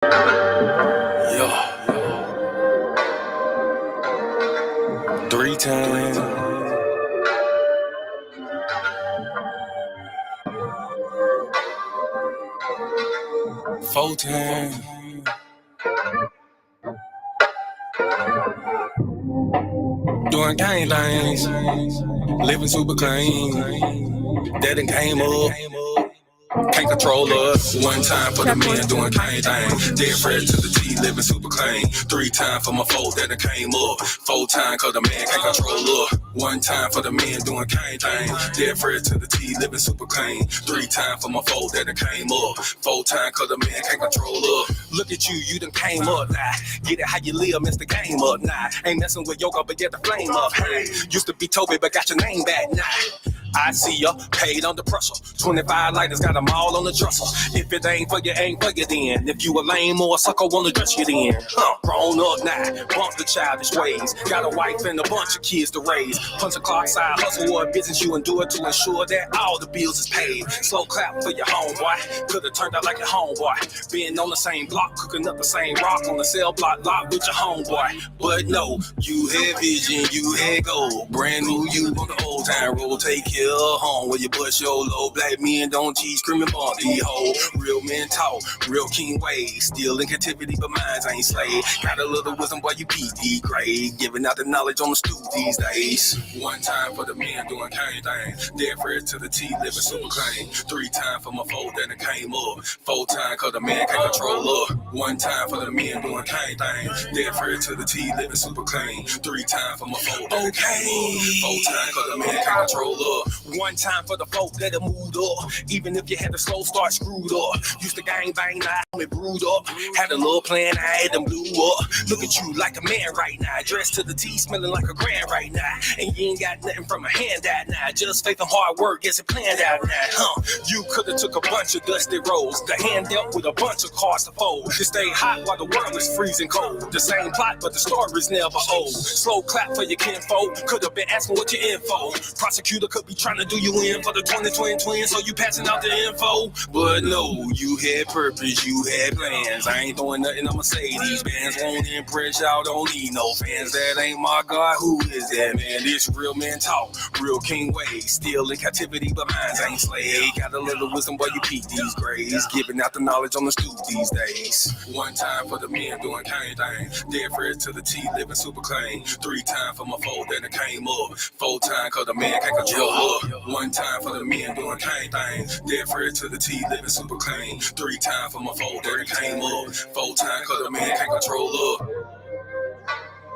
Yeah. 3 times. 4 times. Doing gang things. Living super clean. That done came up. Can't control us. 1 time for the men doing gang thing. Dead fresh to the T, living super clean. 3 times for my folk that done came up. 4 times cause the man can't control us. 1 time for the men doing gang thing. Dead fresh to the T, living super clean. 3 times for my folk that done came up. 4 times cause the man can't control us. Look at you, you done came up now. Get it how you live, mess the game up now. Ain't messing with yoga, but get the flame up. Hey, used to be Toby, but got your name back now. I see ya, paid under pressure. 25 lighters, got them all on the dresser. If it ain't for you, ain't for you then. If you a lame or a sucker, wanna dress you then. Grown up now, bump the childish ways. Got a wife and a bunch of kids to raise. Punch a clock side hustle or a business you endure to ensure that all the bills is paid. Slow clap for your homeboy, could've turned out like your homeboy. Being on the same block, cooking up the same rock on the cell block lot with your homeboy. But no, you had vision, you had gold. Brand new you on the old time road, take care. Home where you bust your low. Black men don't cheat, screaming bumpy hoe. Real men talk, real king ways. Still in captivity, but minds ain't slave. Got a little wisdom while you PD grade. Giving out the knowledge on the stoop these days. 1 time for the men doing gang thing. Dead fresh to the T, living super clean. 3 times for my folk that done came up. 4 times cause the man can't control up. 1 time for the men doing gang thing. Dead fresh to the T, living super clean. 3 times for my folk that done came up. 4 times cause the man can't control up. 1 time for the folk that have moved up. Even if you had a slow start screwed up. Used to gang bang, now I'm brewed up. Had a little plan, I had them blew up. Look at you like a man right now. Dressed to the T, smelling like a grand right now. And you ain't got nothing from a handout now. Just faith and hard work gets it planned out now. You could've took a bunch of dusty rolls. The hand dealt with a bunch of cards to fold. To stay hot while the world is freezing cold. The same plot, but the story's never old. Slow clap for your kinfolk. Could've been asking what your info. Prosecutor could be trying to do you in for the 2020 twins, so you passing out the info. But no, you had purpose, you had plans. I ain't doing nothing, I'ma say these bands won't impress y'all, don't need no fans. That ain't my God, who is that man? This real men talk, real king ways. Still in captivity, but minds ain't slave. Got a little wisdom while you peep these grades. Giving out the knowledge on the stoop these days. 1 time for the men doing gang thing. Dead fresh to the T, living super clean. 3 times for my folk that done came up. 4 times cause the man can't control up. 1 time for the men doing gang thing. Dead fresh to the T, living super clean. 3 times for my folk that came up. 4 times cause the man can't control up.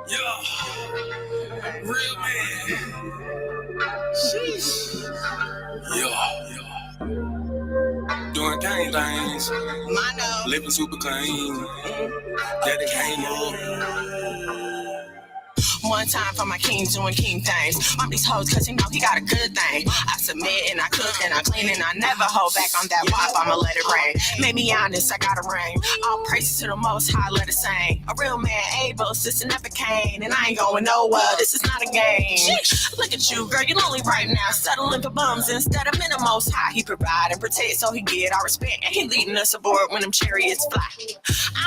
Yeah, real man. Sheesh. Yeah. Doing gang things. Living super clean. That came up. 1 time for my king doing king things. I'm these hoes cause you know he got a good thing. I submit and I cook and I clean and I never hold back on that pop, I'ma let it rain. Made me honest, I got a ring. All praises to the most high, let it sing. A real man, able, sister never came. And I ain't going nowhere, this is not a game. Look at you, girl, you lonely right now. Settling for bums instead of men the most high. He provide and protect so he get our respect. And he leading us aboard when them chariots fly.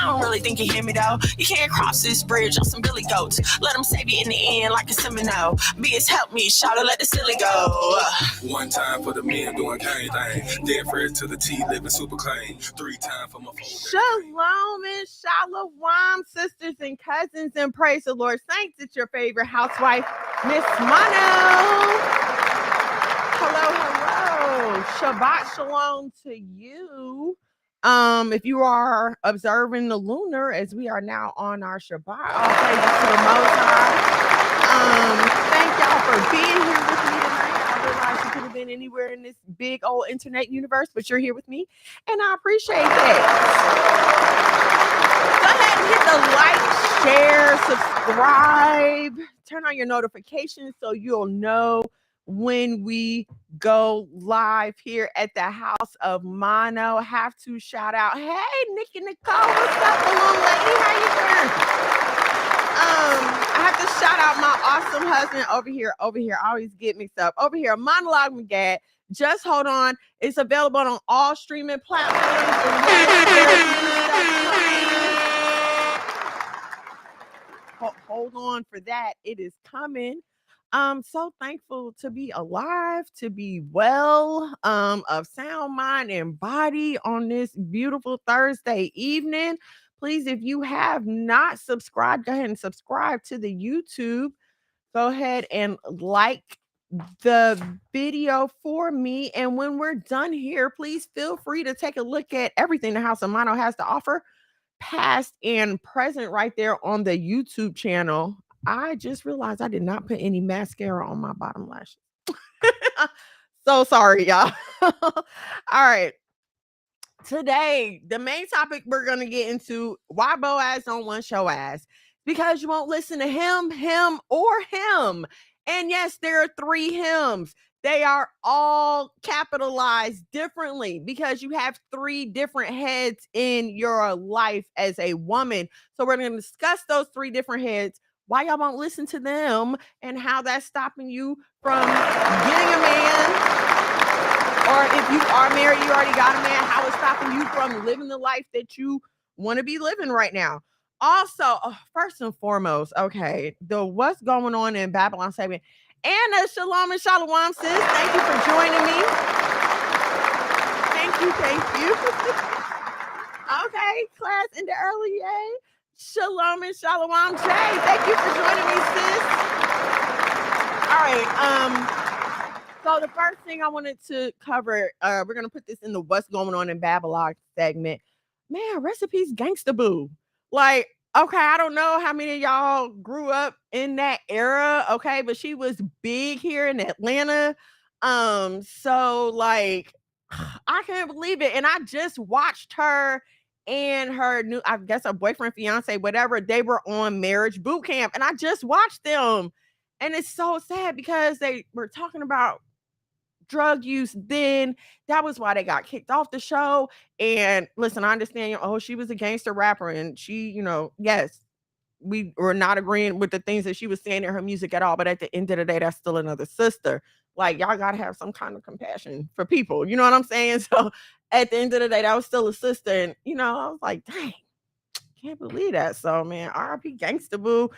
I don't really think you hear me though. You can't cross this bridge on some billy goats. Let them save you in the end like a Seminole. BS help me, shout let the silly go. 1 time for the men doing gang thing. Dead fresh to the T, living super clean. 3 times for my folk. Shalom and shalom, sisters and cousins, and praise the Lord. Saints, it's your favorite housewife, Miss Mono. Hello. Shabbat shalom to you. If you are observing the lunar, as we are now on our Shabbat, all praises to the Most High. Thank y'all for being here with me tonight. I realize you could have been anywhere in this big old internet universe, but you're here with me, and I appreciate that. Go ahead and hit the like, share, subscribe, turn on your notifications so you'll know when we go live here at the House of Mono. Have to shout out, hey, Nikki Nicole, what's up, balloon lady? How you doing? I have to shout out my awesome husband over here. I always get mixed up. Over here, Monologue McGad. Just hold on. It's available on all streaming platforms. Hold on for that. It is coming. So thankful to be alive, to be well, of sound mind and body on this beautiful Thursday evening. Please, if you have not subscribed, go ahead and subscribe to the YouTube. Go ahead and like the video for me. And when we're done here, please feel free to take a look at everything the House of Mono has to offer, past and present, right there on the YouTube channel. I just realized I did not put any mascara on my bottom lashes. So sorry, y'all. All right. Today, the main topic we're going to get into: why BOAZ don't want show ass. Because you won't listen to him, or him. And yes, there are 3 hymns. They are all capitalized differently because you have 3 different heads in your life as a woman. So we're going to discuss those 3 different heads, why y'all won't listen to them, and how that's stopping you from getting a man. Or if you are married, you already got a man, how it's stopping you from living the life that you want to be living right now. Also, first and foremost, okay, the what's going on in Babylon segment. Anna, shalom and shalom, sis. Thank you for joining me. Thank you. Okay, class in the early yay. Shalom and shalom, Jay. Thank you for joining me, sis. All right, so the first thing I wanted to cover, we're gonna put this in the what's going on in Babylon segment. Man, recipes gangsta boo. Like, okay, I don't know how many of y'all grew up in that era, okay, but she was big here in Atlanta. So like, I can't believe it. And I just watched her and her new, I guess her boyfriend, fiance, whatever, they were on Marriage Boot Camp, and I just watched them. And it's so sad because they were talking about drug use then. That was why they got kicked off the show. And listen, I understand, she was a gangster rapper, and she, yes, we were not agreeing with the things that she was saying in her music at all, but at the end of the day, that's still another sister. Like, y'all gotta have some kind of compassion for people, you know what I'm saying? So at the end of the day, that was still a sister. And I was like, dang, can't believe that. So man, R.I.P. Gangsta Boo.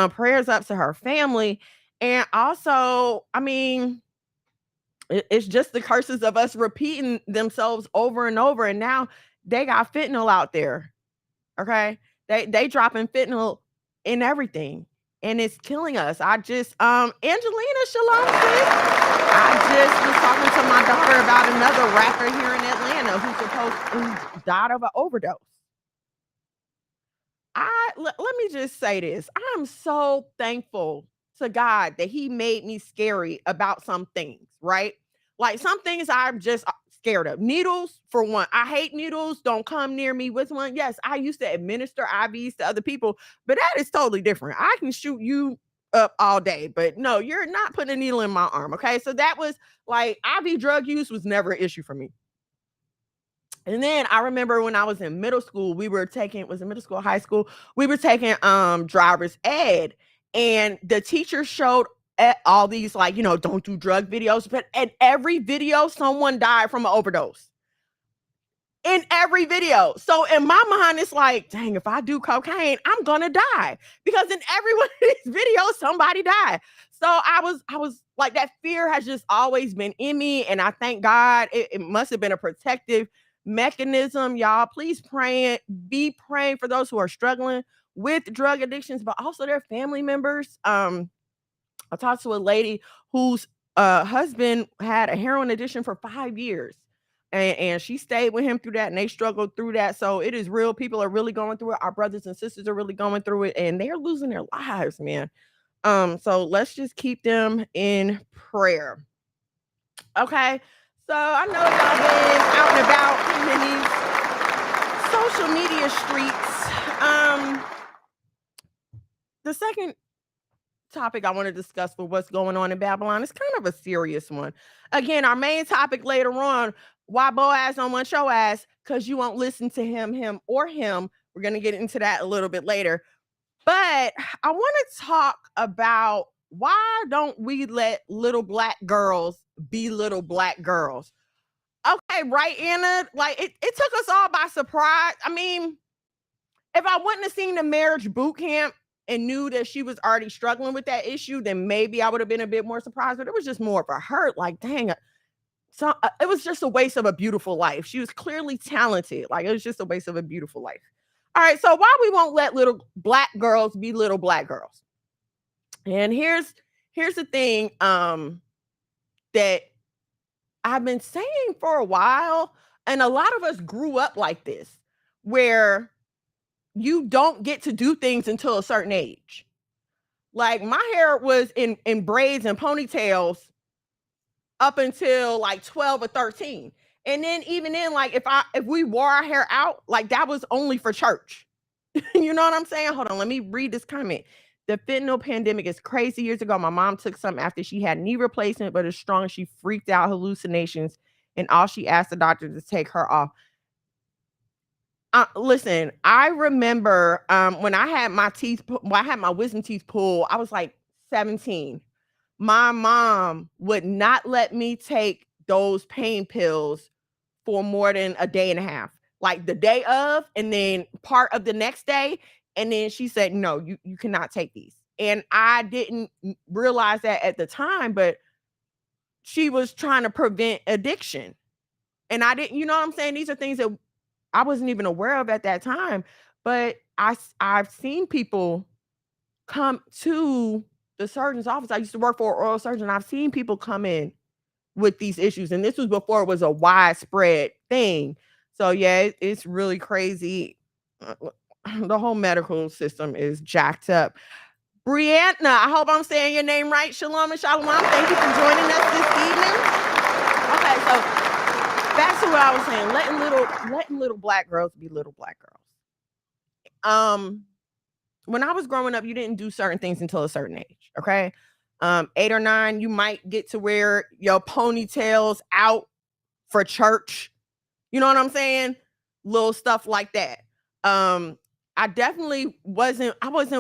Prayers up to her family. And also, I mean, it's just the curses of us repeating themselves over and over. And now they got fentanyl out there. Okay. They dropping fentanyl in everything, and it's killing us. I just, Angelina, shalom, sis. I just was talking to my daughter about another rapper here in Atlanta who died of an overdose. Let me just say this. I'm so thankful to God that he made me scary about some things, right? Like, some things I'm just scared of. Needles, for one. I hate needles. Don't come near me with one. Yes, I used to administer IVs to other people, but that is totally different. I can shoot you up all day, but no, you're not putting a needle in my arm, okay? So that was like, IV drug use was never an issue for me. And then I remember when I was in middle school, we were taking, was it middle school, high school? We were taking driver's ed, and the teacher showed all these, like, don't do drug videos, but in every video, someone died from an overdose. In every video. So in my mind, it's like, dang, if I do cocaine, I'm gonna die, because in every one of these videos, somebody died. So I was like, that fear has just always been in me, and I thank God. It must have been a protective mechanism. Y'all, please be praying for those who are struggling with drug addictions, but also their family members. I talked to a lady whose husband had a heroin addiction for 5 years. And she stayed with him through that, and they struggled through that. So it is real. People are really going through it. Our brothers and sisters are really going through it, and they're losing their lives, man. So let's just keep them in prayer. Okay. So I know y'all been out and about in these social media streets. The second topic I want to discuss for what's going on in Babylon is kind of a serious one. Again, our main topic later on, why BOAZ don't want show ass, because you won't listen to him, or him. We're going to get into that a little bit later. But I want to talk about, why don't we let little black girls be little black girls? Okay, right, Anna? Like, it took us all by surprise. I mean, If I wouldn't have seen the marriage boot camp and knew that she was already struggling with that issue, then maybe I would have been a bit more surprised. But it was just more of a hurt. Like, dang, so it was just a waste of a beautiful life. She was clearly talented. Like, it was just a waste of a beautiful life. All right, so why we won't let little black girls be little black girls? And here's the thing that I've been saying for a while, and a lot of us grew up like this, where you don't get to do things until a certain age. Like, my hair was in braids and ponytails up until like 12 or 13. And then even then, like, if we wore our hair out, like, that was only for church. You know what I'm saying? Hold on, let me read this comment. The fentanyl pandemic is crazy. Years ago, my mom took some after she had knee replacement, but it's strong. She freaked out, hallucinations, and all she asked the doctor to take her off. Listen, I remember when I had my wisdom teeth pulled, I was like 17. My mom would not let me take those pain pills for more than a day and a half, like the day of, and then part of the next day. And then she said, no, you cannot take these. And I didn't realize that at the time, but she was trying to prevent addiction. And I didn't, you know what I'm saying? These are things that I wasn't even aware of at that time, but I've seen people come to the surgeon's office. I used to work for an oral surgeon. I've seen people come in with these issues, and this was before it was a widespread thing. So yeah, it's really crazy. The whole medical system is jacked up. Brianna, I hope I'm saying your name right. Shalom and shalom. Thank you for joining us this evening. Okay, so back to what I was saying. Letting little black girls be little black girls. When I was growing up, you didn't do certain things until a certain age. Okay. 8 or 9, you might get to wear your ponytails out for church. You know what I'm saying? Little stuff like that. I definitely wasn't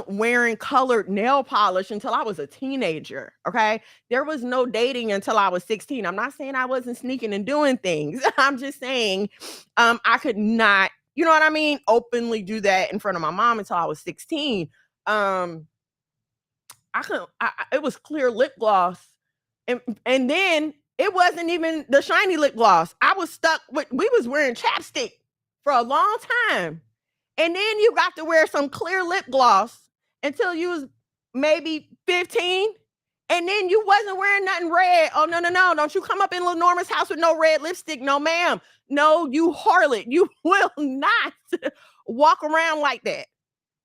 wearing colored nail polish until I was a teenager. Okay. There was no dating until I was 16. I'm not saying I wasn't sneaking and doing things. I'm just saying I could not, you know what I mean, openly do that in front of my mom until I was 16. It was clear lip gloss. And then it wasn't even the shiny lip gloss. I was stuck with, we was wearing chapstick for a long time. And then you got to wear some clear lip gloss until you was maybe 15. And then you wasn't wearing nothing red. Oh, no. Don't you come up in Lil Norma's house with no red lipstick. No, ma'am. No, you harlot. You will not walk around like that.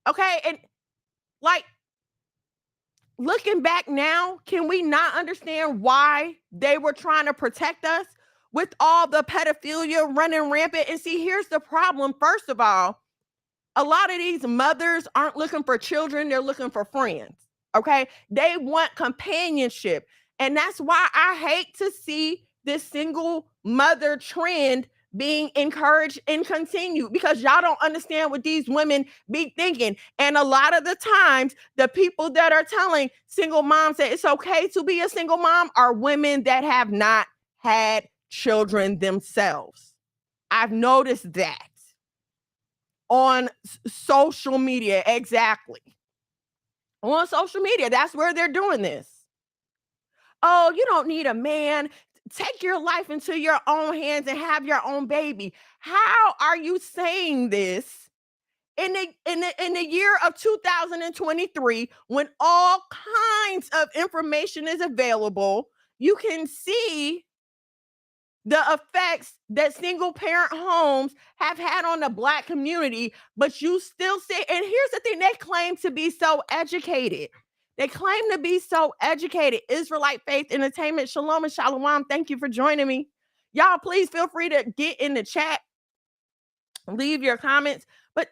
Okay. And like, looking back now, can we not understand why they were trying to protect us with all the pedophilia running rampant? And see, here's the problem. First of all, a lot of these mothers aren't looking for children. They're looking for friends. Okay. They want companionship. And that's why I hate to see this single mother trend being encouraged and continued, because y'all don't understand what these women be thinking. And a lot of the times, the people that are telling single moms that it's okay to be a single mom are women that have not had children themselves. I've noticed that on social media. Exactly. On social media, that's where they're doing this. Oh, you don't need a man. Take your life into your own hands and have your own baby. How are you saying this in the year of 2023, when all kinds of information is available? You can see the effects that single parent homes have had on the Black community, but you still say, and here's the thing, they claim to be so educated. They claim to be so educated. Israelite Faith Entertainment, shalom and shalom. Thank you for joining me. Y'all, please feel free to get in the chat, leave your comments. But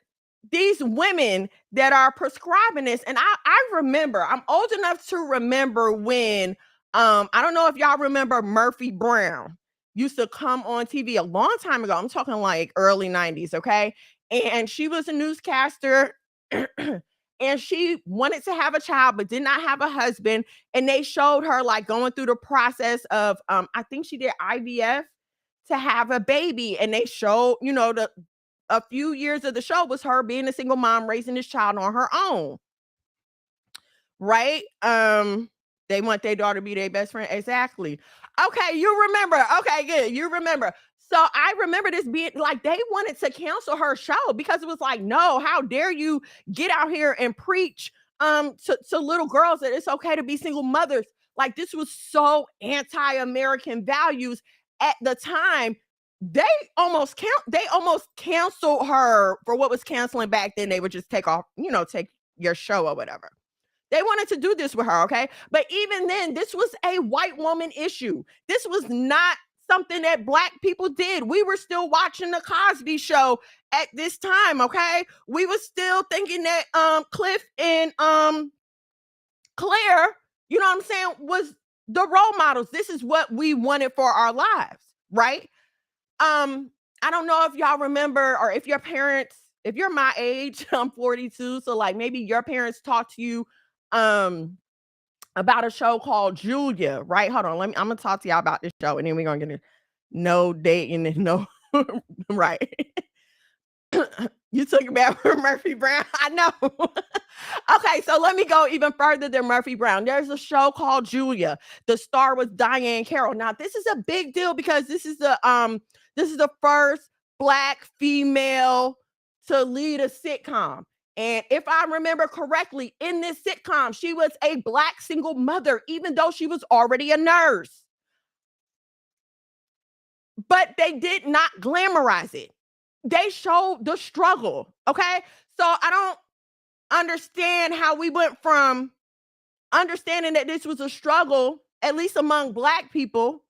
these women that are prescribing this, and I remember, I'm old enough to remember when, I don't know if y'all remember Murphy Brown used to come on TV a long time ago. I'm talking like early 90s, okay? And she was a newscaster. And she wanted to have a child, but did not have a husband. And they showed her like going through the process of, I think she did IVF to have a baby. And they showed, you know, a few years of the show was her being a single mom raising this child on her own. Right? They want their daughter to be their best friend. Exactly. Okay, you remember. Okay, good. You remember. So I remember this being like they wanted to cancel her show because it was like, no, how dare you get out here and preach to little girls that it's okay to be single mothers. Like this was so anti-American values at the time. They almost canceled her for what was canceling back then. They would just take your show or whatever. They wanted to do this with her, okay? But even then, this was a white woman issue. This was not something that Black people did. We were still watching the Cosby Show at this time, okay? We were still thinking that Cliff and Claire, you know what I'm saying, was the role models. This is what we wanted for our lives, right? I don't know if y'all remember or if your parents, if you're my age, I'm 42, so like maybe your parents talked to you about a show called Julia, right? Hold on, I'm gonna talk to y'all about this show, and then we're gonna get no dating and no right. You took it back from Murphy Brown. I know. Okay, so let me go even further than Murphy Brown. There's a show called Julia. The star was Diane Carroll. Now, this is a big deal because this is the first Black female to lead a sitcom. And if I remember correctly, in this sitcom, she was a Black single mother, even though she was already a nurse. But they did not glamorize it. They showed the struggle, okay? So I don't understand how we went from understanding that this was a struggle, at least among Black people,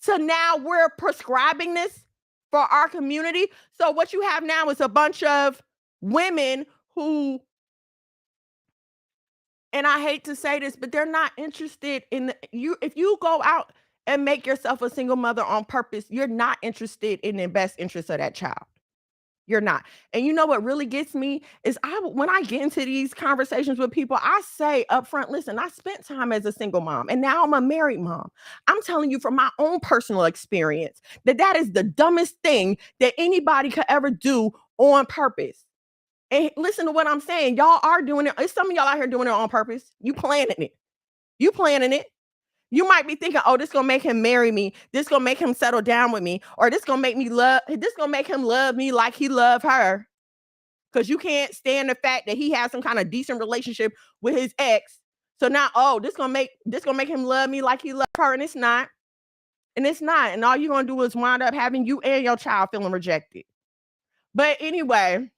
to now we're prescribing this for our community. So what you have now is a bunch of women who, and I hate to say this, but they're not interested in you. If you go out and make yourself a single mother on purpose, you're not interested in the best interest of that child. You're not. And you know what really gets me is when I get into these conversations with people, I say up front, listen, I spent time as a single mom and now I'm a married mom. I'm telling you from my own personal experience that is the dumbest thing that anybody could ever do on purpose. And listen to what I'm saying. Y'all are doing it. It's some of y'all out here doing it on purpose. You planning it. You planning it. You might be thinking, oh, this gonna make him marry me. This gonna make him settle down with me. Or this gonna make him love me like he loved her. Because you can't stand the fact that he has some kind of decent relationship with his ex. So now, oh, this gonna make him love me like he loved her. And it's not. And it's not. And all you're gonna do is wind up having you and your child feeling rejected. But anyway,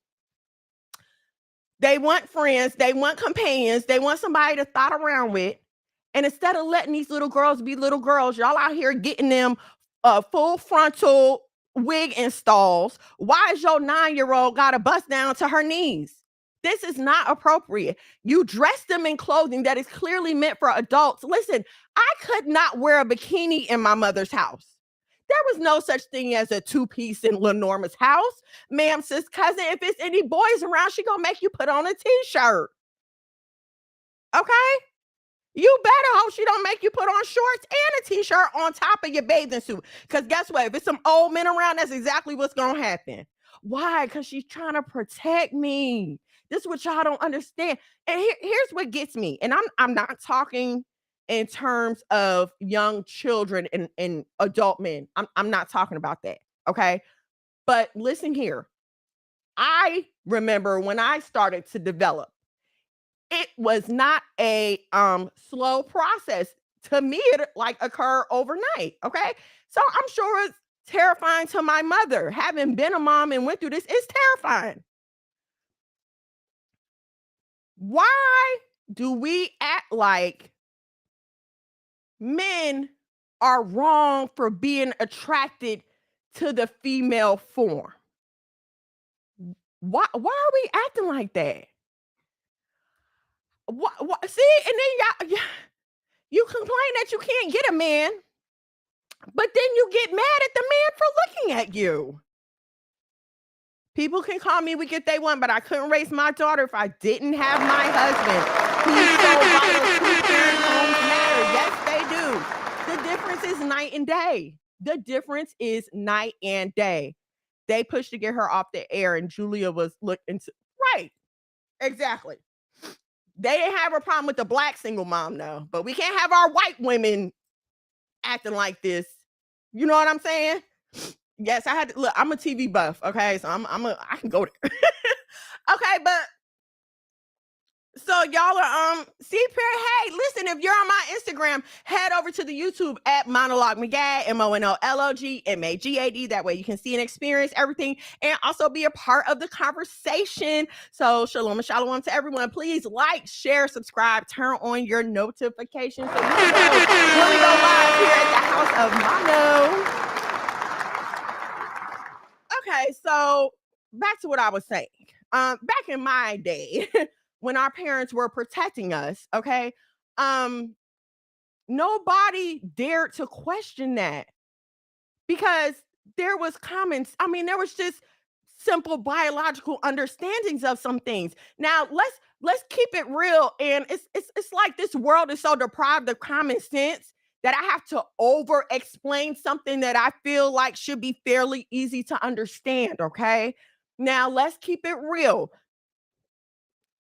they want friends, they want companions, they want somebody to thought around with. And instead of letting these little girls be little girls, y'all out here getting them full frontal wig installs. Why is your 9-year-old got to bust down to her knees? This is not appropriate. You dress them in clothing that is clearly meant for adults. Listen, I could not wear a bikini in my mother's house. There was no such thing as a two-piece in Lenorma's house. Ma'am, sis, cousin, if it's any boys around, she gonna make you put on a t-shirt. Okay? You better hope she don't make you put on shorts and a t-shirt on top of your bathing suit. Because guess what? If it's some old men around, that's exactly what's going to happen. Why? Because she's trying to protect me. This is what y'all don't understand. And here's what gets me. And I'm not talking in terms of young children and adult men. I'm not talking about that. Okay? But listen here. I remember when I started to develop, it was not a slow process. To me, it like occurred overnight. Okay. So I'm sure it's terrifying to my mother. Having been a mom and went through this, it's terrifying. Why do we act like men are wrong for being attracted to the female form? Why are we acting like that? What? See, and then you complain that you can't get a man, but then you get mad at the man for looking at you. People can call me we get they want, but I couldn't raise my daughter if I didn't have my husband. He's so vital. Two-parent homes matter. Yes, they do. The difference is night and day. The difference is night and day. they pushed to get her off the air, and Julia was looked into. Right. Exactly. They didn't have a problem with the black single mom, though. But we can't have our white women acting like this. You know what I'm saying? Yes, I had to look. I'm a TV buff, okay? So I can go there. Okay, but so y'all are hey, listen, if you're on my Instagram, head over to the YouTube at Monologue Magad, MONOLOGMAGAD. That way you can see and experience everything and also be a part of the conversation. So shalom and shalom to everyone. Please like, share, subscribe, turn on your notifications so you can know when we go live here at the House of Mono. Okay, so back to what I was saying. Back in my day, when our parents were protecting us, okay, nobody dared to question that because there was comments. I mean, there was just simple biological understandings of some things. Now let's keep it real, and it's like this world is so deprived of common sense that I have to over explain something that I feel like should be fairly easy to understand. Okay, now let's keep it real.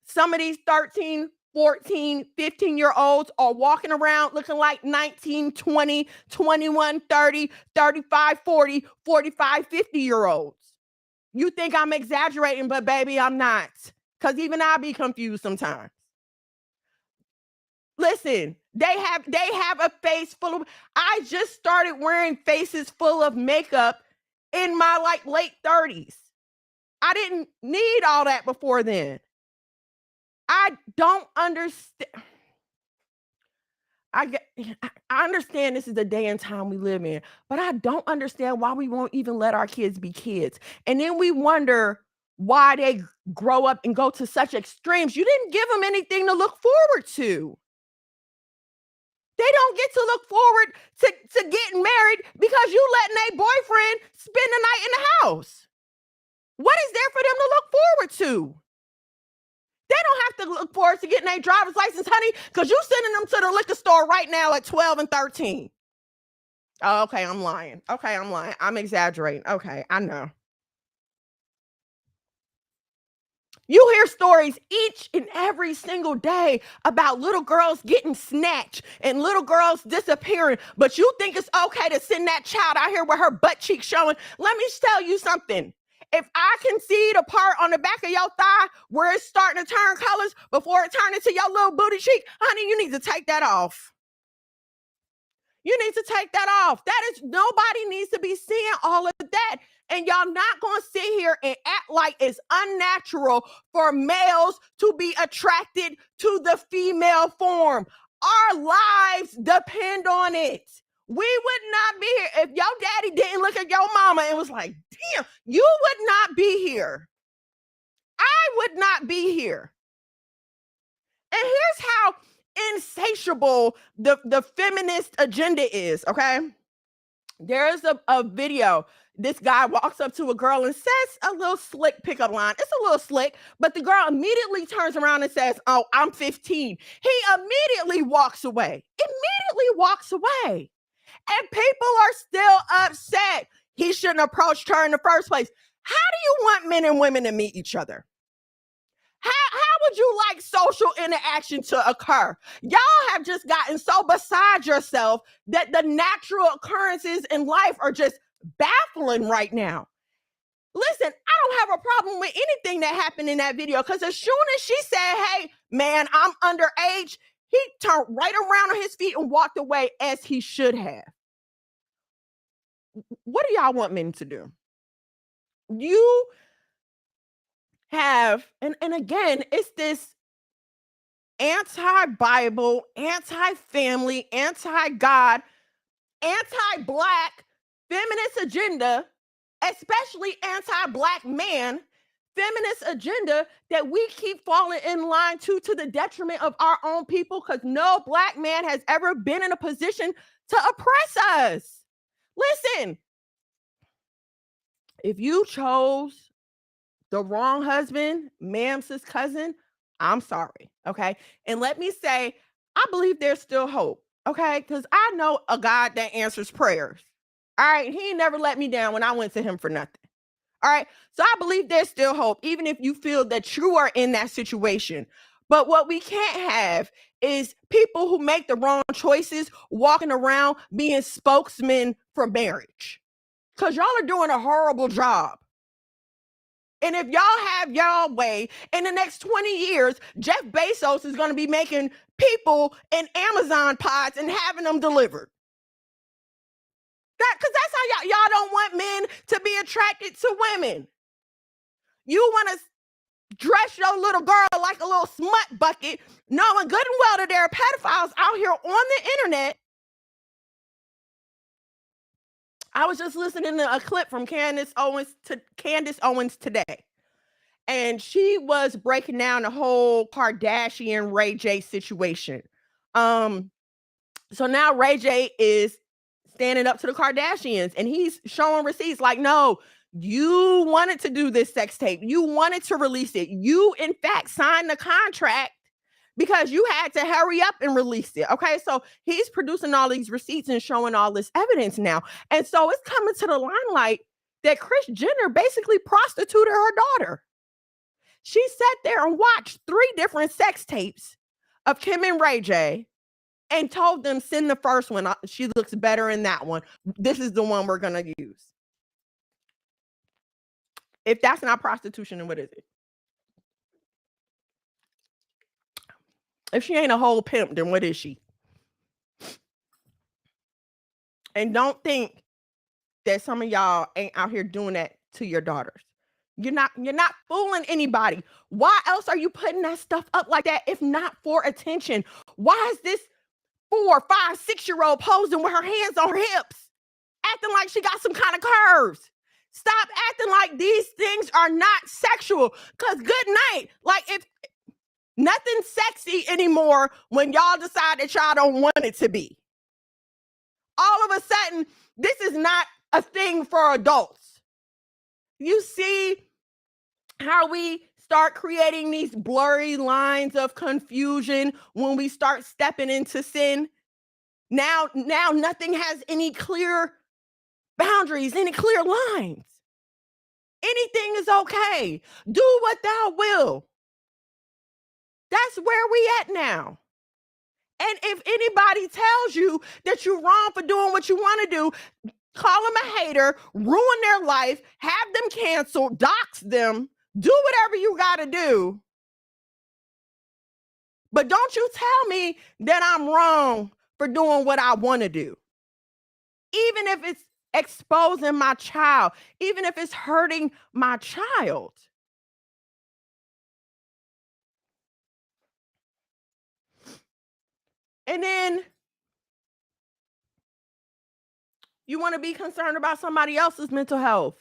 Some of these 13, 14, 15-year-olds are walking around looking like 19, 20, 21, 30, 35, 40, 45, 50-year-olds. You think I'm exaggerating, but baby, I'm not. Because even I'll be confused sometimes. Listen, they have a face full of, I just started wearing faces full of makeup in my like late 30s. I didn't need all that before then. I don't understand. I understand this is the day and time we live in, but I don't understand why we won't even let our kids be kids. And then we wonder why they grow up and go to such extremes. You didn't give them anything to look forward to. They don't get to look forward to getting married because you letting a boyfriend spend the night in the house. What is there for them to look forward to? They don't have to look forward to getting a driver's license, honey, because you're sending them to the liquor store right now at 12 and 13. Oh, okay, I'm lying. Okay, I'm lying. I'm exaggerating. Okay, I know. You hear stories each and every single day about little girls getting snatched and little girls disappearing, but you think it's okay to send that child out here with her butt cheek showing. Let me tell you something. If I can see the part on the back of your thigh where it's starting to turn colors before it turns into your little booty cheek, honey, you need to take that off. You need to take that off. Nobody needs to be seeing all of that. And y'all not going to sit here and act like it's unnatural for males to be attracted to the female form. Our lives depend on it. We would not be here if your daddy didn't look at your mama and was like, damn, you would not be here. I would not be here. And here's how insatiable the feminist agenda is, okay? There's a video. This guy walks up to a girl and says a little slick pickup line. It's a little slick, but the girl immediately turns around and says, oh, I'm 15. He immediately walks away. And people are still upset. He shouldn't have approached her in the first place. How do you want men and women to meet each other? How would you like social interaction to occur? Y'all have just gotten so beside yourself that the natural occurrences in life are just baffling right now. Listen, I don't have a problem with anything that happened in that video because as soon as she said, hey, man, I'm underage, he turned right around on his feet and walked away as he should have. What do y'all want men to do? You have, and again, it's this anti-Bible, anti-family, anti-God, anti-Black feminist agenda, especially anti-Black man feminist agenda that we keep falling in line to the detriment of our own people because no Black man has ever been in a position to oppress us. Listen, if you chose the wrong husband, ma'am's cousin, I'm sorry, okay? And let me say, I believe there's still hope, okay? Because I know a God that answers prayers. All right, he never let me down when I went to him for nothing. All right. So I believe there's still hope, even if you feel that you are in that situation. But what we can't have is people who make the wrong choices walking around being spokesmen for marriage. Because y'all are doing a horrible job. And if y'all have y'all way, in the next 20 years, Jeff Bezos is going to be making people in Amazon pods and having them delivered. Because that's how y'all don't want men to be attracted to women. You want to dress your little girl like a little smut bucket, knowing good and well that there are pedophiles out here on the internet. I was just listening to a clip from Candace Owens today. And she was breaking down the whole Kardashian Ray J situation. So now Ray J is standing up to the Kardashians and he's showing receipts like, no, you wanted to do this sex tape. You wanted to release it. You, in fact, signed the contract because you had to hurry up and release it. Okay, so he's producing all these receipts and showing all this evidence now. And so it's coming to the limelight that Kris Jenner basically prostituted her daughter. She sat there and watched 3 different sex tapes of Kim and Ray J and told them, send the first one. She looks better in that one. This is the one we're going to use. If that's not prostitution, then what is it? If she ain't a whole pimp, then what is she? And don't think that some of y'all ain't out here doing that to your daughters. You're not fooling anybody. Why else are you putting that stuff up like that if not for attention? Why is this 4, 5, 6-year-old posing with her hands on her hips, acting like she got some kind of curves? Stop acting like these things are not sexual. Because good night. Like, if nothing sexy anymore when y'all decide that y'all don't want it to be. All of a sudden, this is not a thing for adults. You see how we start creating these blurry lines of confusion when we start stepping into sin? Now nothing has any clear boundaries, any clear lines. Anything is okay. Do what thou will. That's where we at now. And if anybody tells you that you're wrong for doing what you want to do, call them a hater, ruin their life, have them canceled, dox them, do whatever you got to do. But don't you tell me that I'm wrong for doing what I want to do. Even if it's exposing my child, even if it's hurting my child. And then you want to be concerned about somebody else's mental health.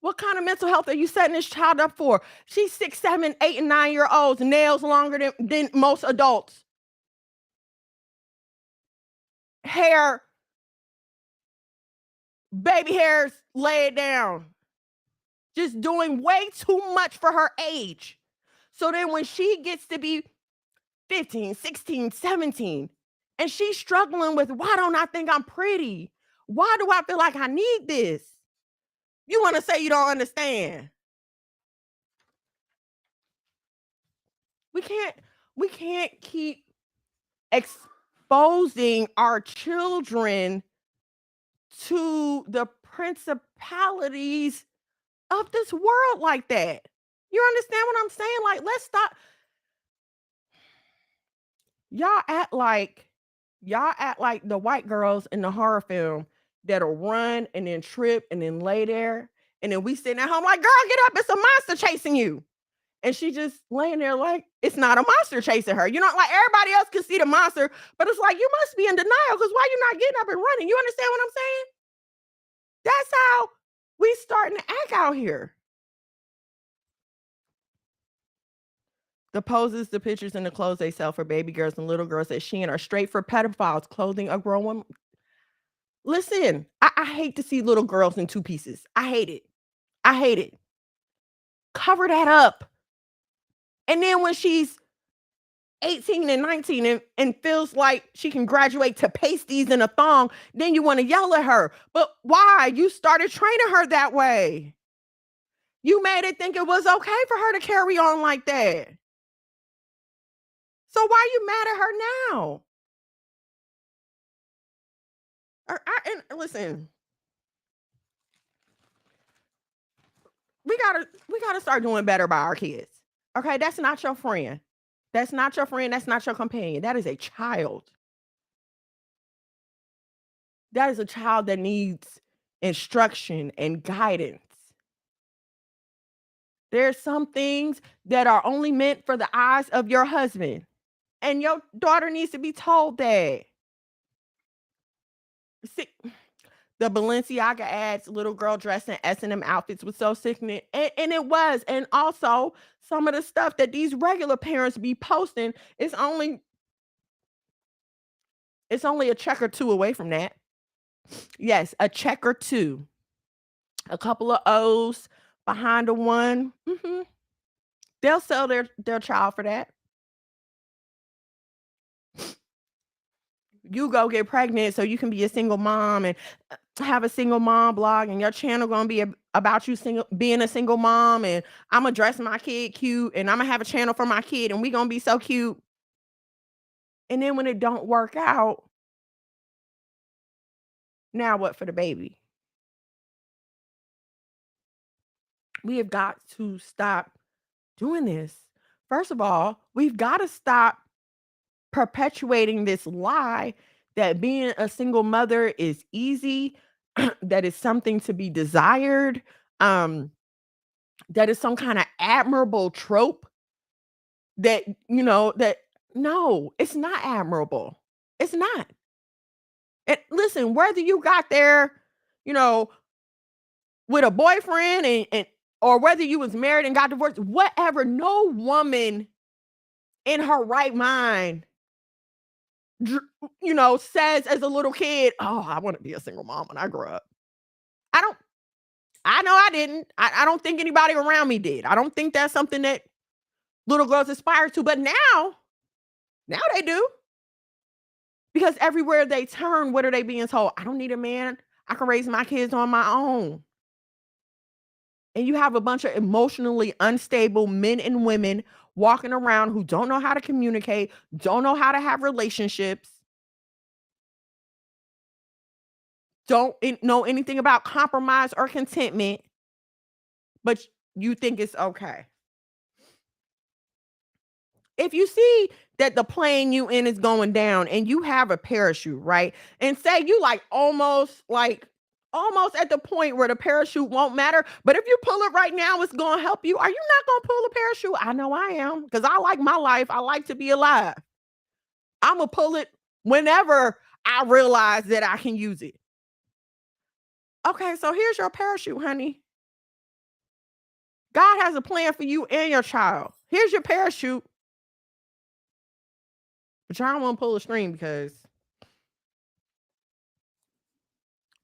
What kind of mental health are you setting this child up for? She's 6, 7, 8, and 9-year-olds, nails longer than most adults. Hair, baby hairs laid down. Just doing way too much for her age. So then when she gets to be 15, 16, 17, and she's struggling with, why don't I think I'm pretty? Why do I feel like I need this? You want to say you don't understand. We can't keep exposing our children to the principalities of this world like that. You understand what I'm saying? Like, let's stop. Y'all act like the white girls in the horror film that'll run and then trip and then lay there. And then we sitting at home like, girl, get up. It's a monster chasing you. And she just laying there like, it's not a monster chasing her. You know, like everybody else can see the monster, but it's like, you must be in denial because why you not getting up and running? You understand what I'm saying? That's how we starting to act out here. The poses, the pictures, and the clothes they sell for baby girls and little girls at Shein are straight for pedophiles clothing a grown woman. Listen, I hate to see little girls in 2 pieces. I hate it. I hate it. Cover that up. And then when she's 18 and 19 and feels like she can graduate to pasties in a thong, then you want to yell at her. But why? You started training her that way. You made it think it was okay for her to carry on like that. So why are you mad at her now? And listen, we gotta start doing better by our kids. Okay, that's not your friend. That's not your friend. That's not your companion. That is a child. That is a child that needs instruction and guidance. There's some things that are only meant for the eyes of your husband, and your daughter needs to be told that. See, the Balenciaga ads, little girl dressed in S&M outfits was so sickening, and it was. And also, some of the stuff that these regular parents be posting is only a check or two away from that. Yes, a check or two, a couple of O's behind a one. They'll sell their child for that. You go get pregnant so you can be a single mom and have a single mom blog, and your channel gonna be about you being a single mom, and I'm gonna dress my kid cute, and I'm gonna have a channel for my kid, and we gonna be so cute. And then when it don't work out, now what for the baby? We have got to stop doing this. First of all, we've got to stop perpetuating this lie that being a single mother is easy, that is something to be desired, that is some kind of admirable trope that, that no, it's not admirable. It's not. And listen, whether you got there, you know, with a boyfriend and or whether you was married and got divorced, whatever, no woman in her right mind says as a little kid, oh, I want to be a single mom when I grow up. I know I didn't. I don't think anybody around me did. I don't think that's something that little girls aspire to, but now they do. Because everywhere they turn, what are they being told? I don't need a man. I can raise my kids on my own. And you have a bunch of emotionally unstable men and women walking around who don't know how to communicate, don't know how to have relationships, don't know anything about compromise or contentment, but you think it's okay. If you see that the plane you in is going down and you have a parachute, right? And say you almost at the point where the parachute won't matter, but if you pull it right now, it's going to help you. Are you not going to pull a parachute? I know I am, because I like my life. I like to be alive. I'm going to pull it whenever I realize that I can use it. Okay, so here's your parachute, honey. God has a plan for you and your child. Here's your parachute. But y'all don't want to pull a string because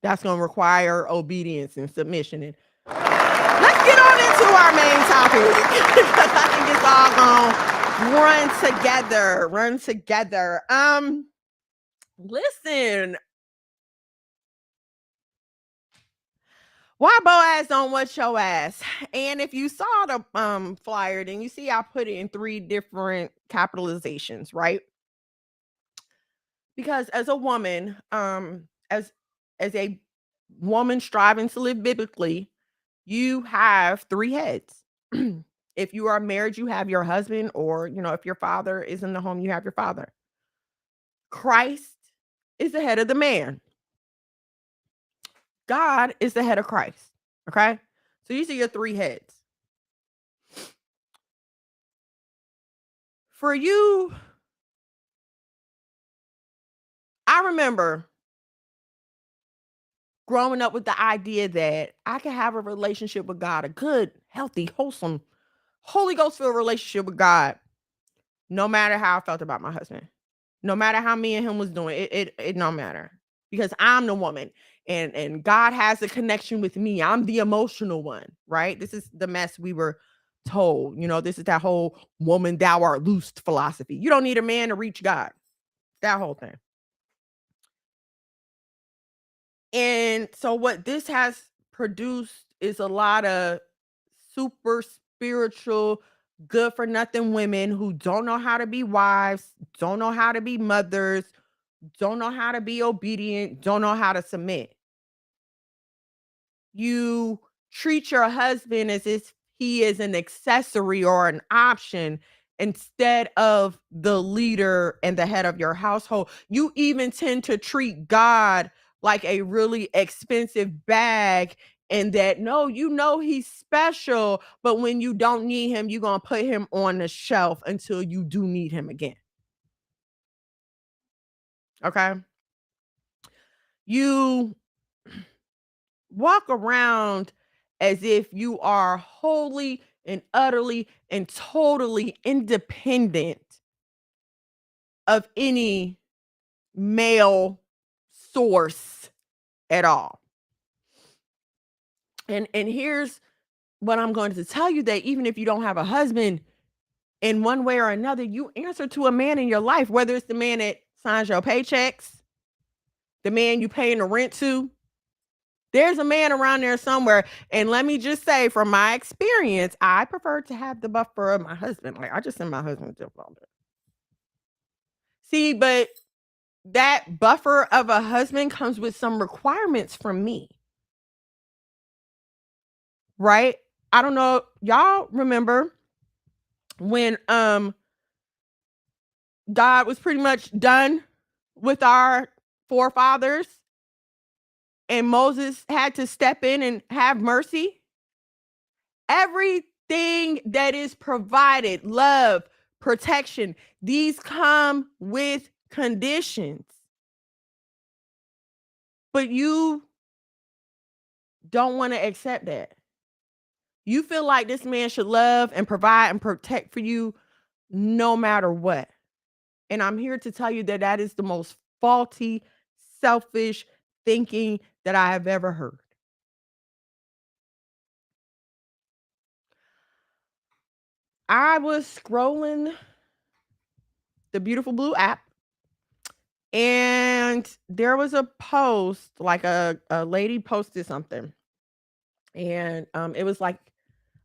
that's going to require obedience and submission. And let's get on into our main topic, because I think it's all going to run together. Listen, why BOAZ don't want your ass? And if you saw the flyer, then you see I put it in 3 different capitalizations, right? Because as a woman, as a woman striving to live biblically, you have 3 heads. If you are married, you have your husband, or if your father is in the home, you have your father. Christ is the head of the man. God is the head of Christ. Okay? So these are your 3 heads. For you, I remember growing up with the idea that I could have a relationship with God, a good, healthy, wholesome, Holy Ghost-filled relationship with God, no matter how I felt about my husband. No matter how me and him was doing, it don't matter. Because I'm the woman, and God has a connection with me. I'm the emotional one, right? This is the mess we were told. This is that whole woman thou art loosed philosophy. You don't need a man to reach God. That whole thing. And so what this has produced is a lot of super spiritual, good for nothing women who don't know how to be wives, don't know how to be mothers, don't know how to be obedient, don't know how to submit. You treat your husband as if he is an accessory or an option instead of the leader and the head of your household. You even tend to treat God like a really expensive bag, and that no, you know he's special, but when you don't need him, you're going to put him on the shelf until you do need him again. Okay? You walk around as if you are wholly and utterly and totally independent of any male source at all. And here's what I'm going to tell you, that even if you don't have a husband, in one way or another, you answer to a man in your life, whether it's the man that signs your paychecks, the man you paying the rent to. There's a man around there somewhere. And let me just say, from my experience, I prefer to have the buffer of my husband. Like, I just send my husband to all that. See, but that buffer of a husband comes with some requirements from me. Right? I don't know. Y'all remember when God was pretty much done with our forefathers and Moses had to step in and have mercy? Everything that is provided, love, protection, these come with conditions. But you don't want to accept that. You feel like this man should love and provide and protect for you no matter what. And I'm here to tell you that that is the most faulty, selfish thinking that I have ever heard. I was scrolling the Beautiful Blue app, and there was a post, like a lady posted something. And it was like,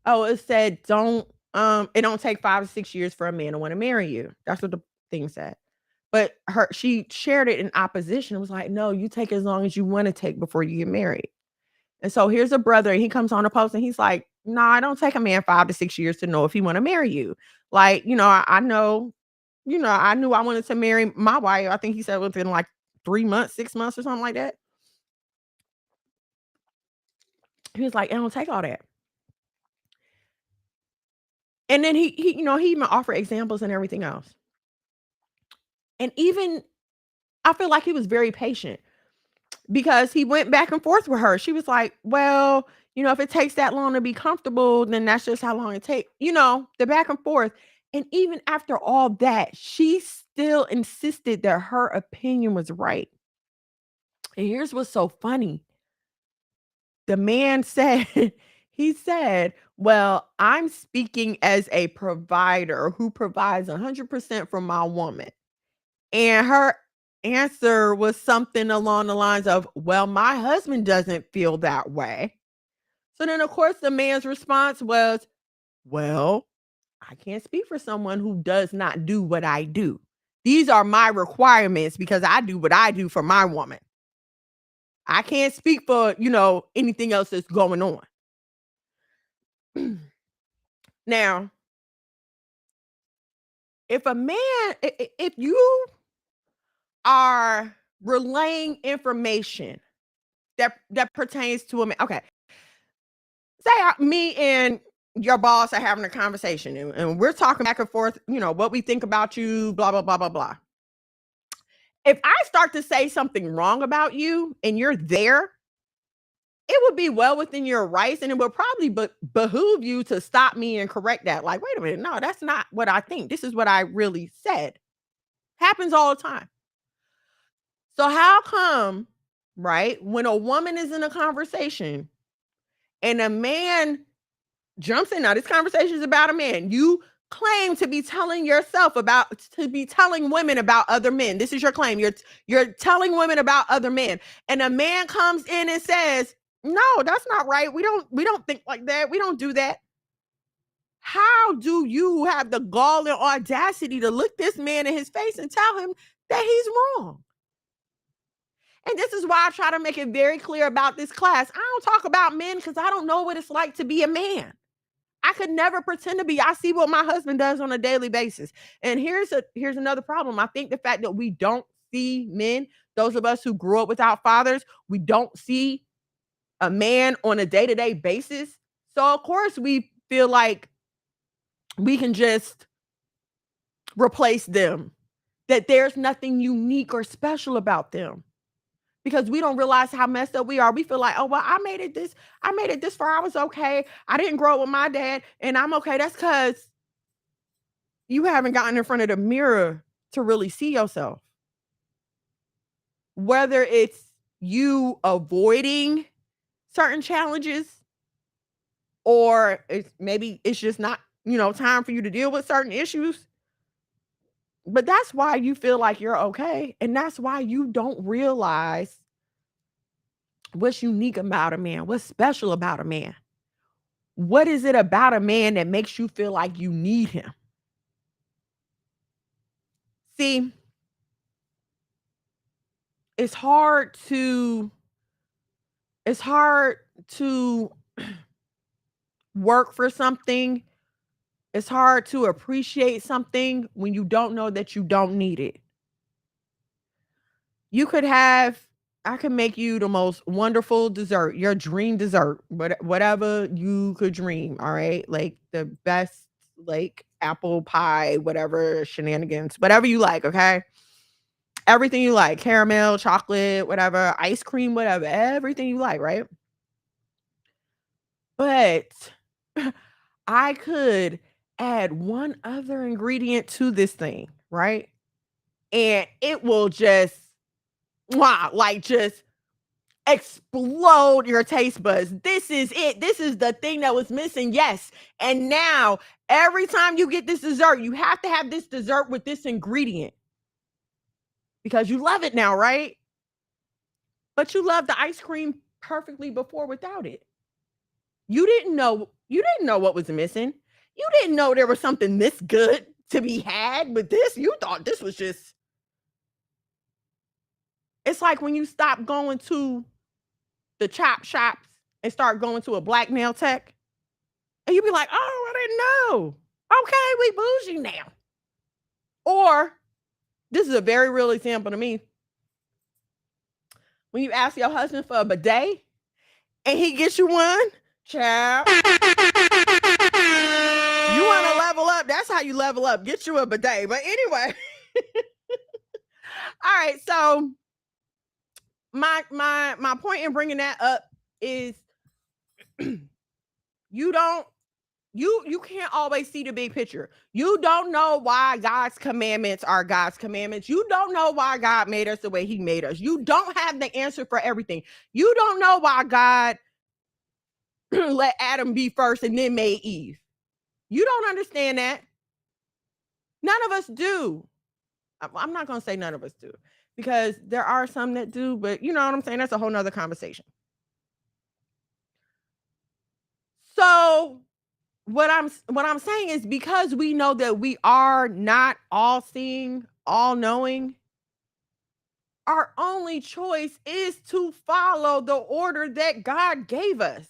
oh, it said, it don't take 5 to 6 years for a man to want to marry you. That's what the thing said. But she shared it in opposition. It was like, no, you take as long as you want to take before you get married. And so here's a brother, and he comes on a post and he's like, no, I don't take a man 5 to 6 years to know if he want to marry you. Like, I know, I knew I wanted to marry my wife. I think he said within like 3 months, 6 months or something like that. He was like, it don't take all that. And then he even offered examples and everything else. And even I feel like he was very patient, because he went back and forth with her. She was like, well, if it takes that long to be comfortable, then that's just how long it takes, the back and forth. And even after all that, she still insisted that her opinion was right. And here's what's so funny. The man said, he said, well, I'm speaking as a provider who provides 100% for my woman. And her answer was something along the lines of, well, my husband doesn't feel that way. So then, of course, the man's response was, well, I can't speak for someone who does not do what I do. These are my requirements because I do what I do for my woman. I can't speak for, anything else that's going on. Now, if you are relaying information that pertains to a man, okay, say me and your boss are having a conversation and we're talking back and forth, what we think about you, blah, blah, blah, blah, blah. If I start to say something wrong about you and you're there, it would be well within your rights, and it would probably behoove you to stop me and correct that. Like, wait a minute, no, that's not what I think. This is what I really said. Happens all the time. So how come, right, when a woman is in a conversation and a man jumps in, now this conversation is about a man, you claim to be telling women about other men. This is your claim. You're telling women about other men. And a man comes in and says, no, that's not right. We don't think like that. We don't do that. How do you have the gall and audacity to look this man in his face and tell him that he's wrong? And this is why I try to make it very clear about this class. I don't talk about men because I don't know what it's like to be a man. I could never pretend to be. I see what my husband does on a daily basis. And here's another problem. I think the fact that we don't see men, those of us who grew up without fathers, we don't see a man on a day-to-day basis. So of course we feel like we can just replace them, that there's nothing unique or special about them, because we don't realize how messed up we are. We feel like, oh, well, I made it this far. I was okay. I didn't grow up with my dad and I'm okay. That's because you haven't gotten in front of the mirror to really see yourself. Whether it's you avoiding certain challenges, or maybe it's just not, time for you to deal with certain issues. But that's why you feel like you're okay. And that's why you don't realize what's unique about a man, what's special about a man. What is it about a man that makes you feel like you need him? See, it's hard to work for something. It's hard to appreciate something when you don't know that you don't need it. I can make you the most wonderful dessert, your dream dessert, whatever you could dream. All right. Like the best, like apple pie, whatever shenanigans, whatever you like. Okay. Everything you like, caramel, chocolate, whatever, ice cream, whatever, everything you like. Right. But I could add one other ingredient to this thing. Right. And it will just, just explode your taste buds. This is it. This is the thing that was missing. Yes. And now every time you get this dessert, you have to have this dessert with this ingredient because you love it now, right? But you loved the ice cream perfectly before without it. You didn't know what was missing. You didn't know there was something this good to be had with this. You thought this was just, it's like when you stop going to the chop shops and start going to a black nail tech, and you be like, oh, I didn't know. Okay, we bougie now. Or this is a very real example to me. When you ask your husband for a bidet and he gets you one, child, you want to level up. That's how you level up. Get you a bidet. But anyway, all right. So my point in bringing that up is you can't always see the big picture. You don't know why God's commandments are God's commandments. You don't know why God made us the way he made us. You don't have the answer for everything. You don't know why God let Adam be first and then made Eve. You don't understand that. None of us do. I'm not going to say none of us do, because there are some that do, but you know what I'm saying? That's a whole nother conversation. So what I'm saying is, because we know that we are not all seeing, all knowing, our only choice is to follow the order that God gave us.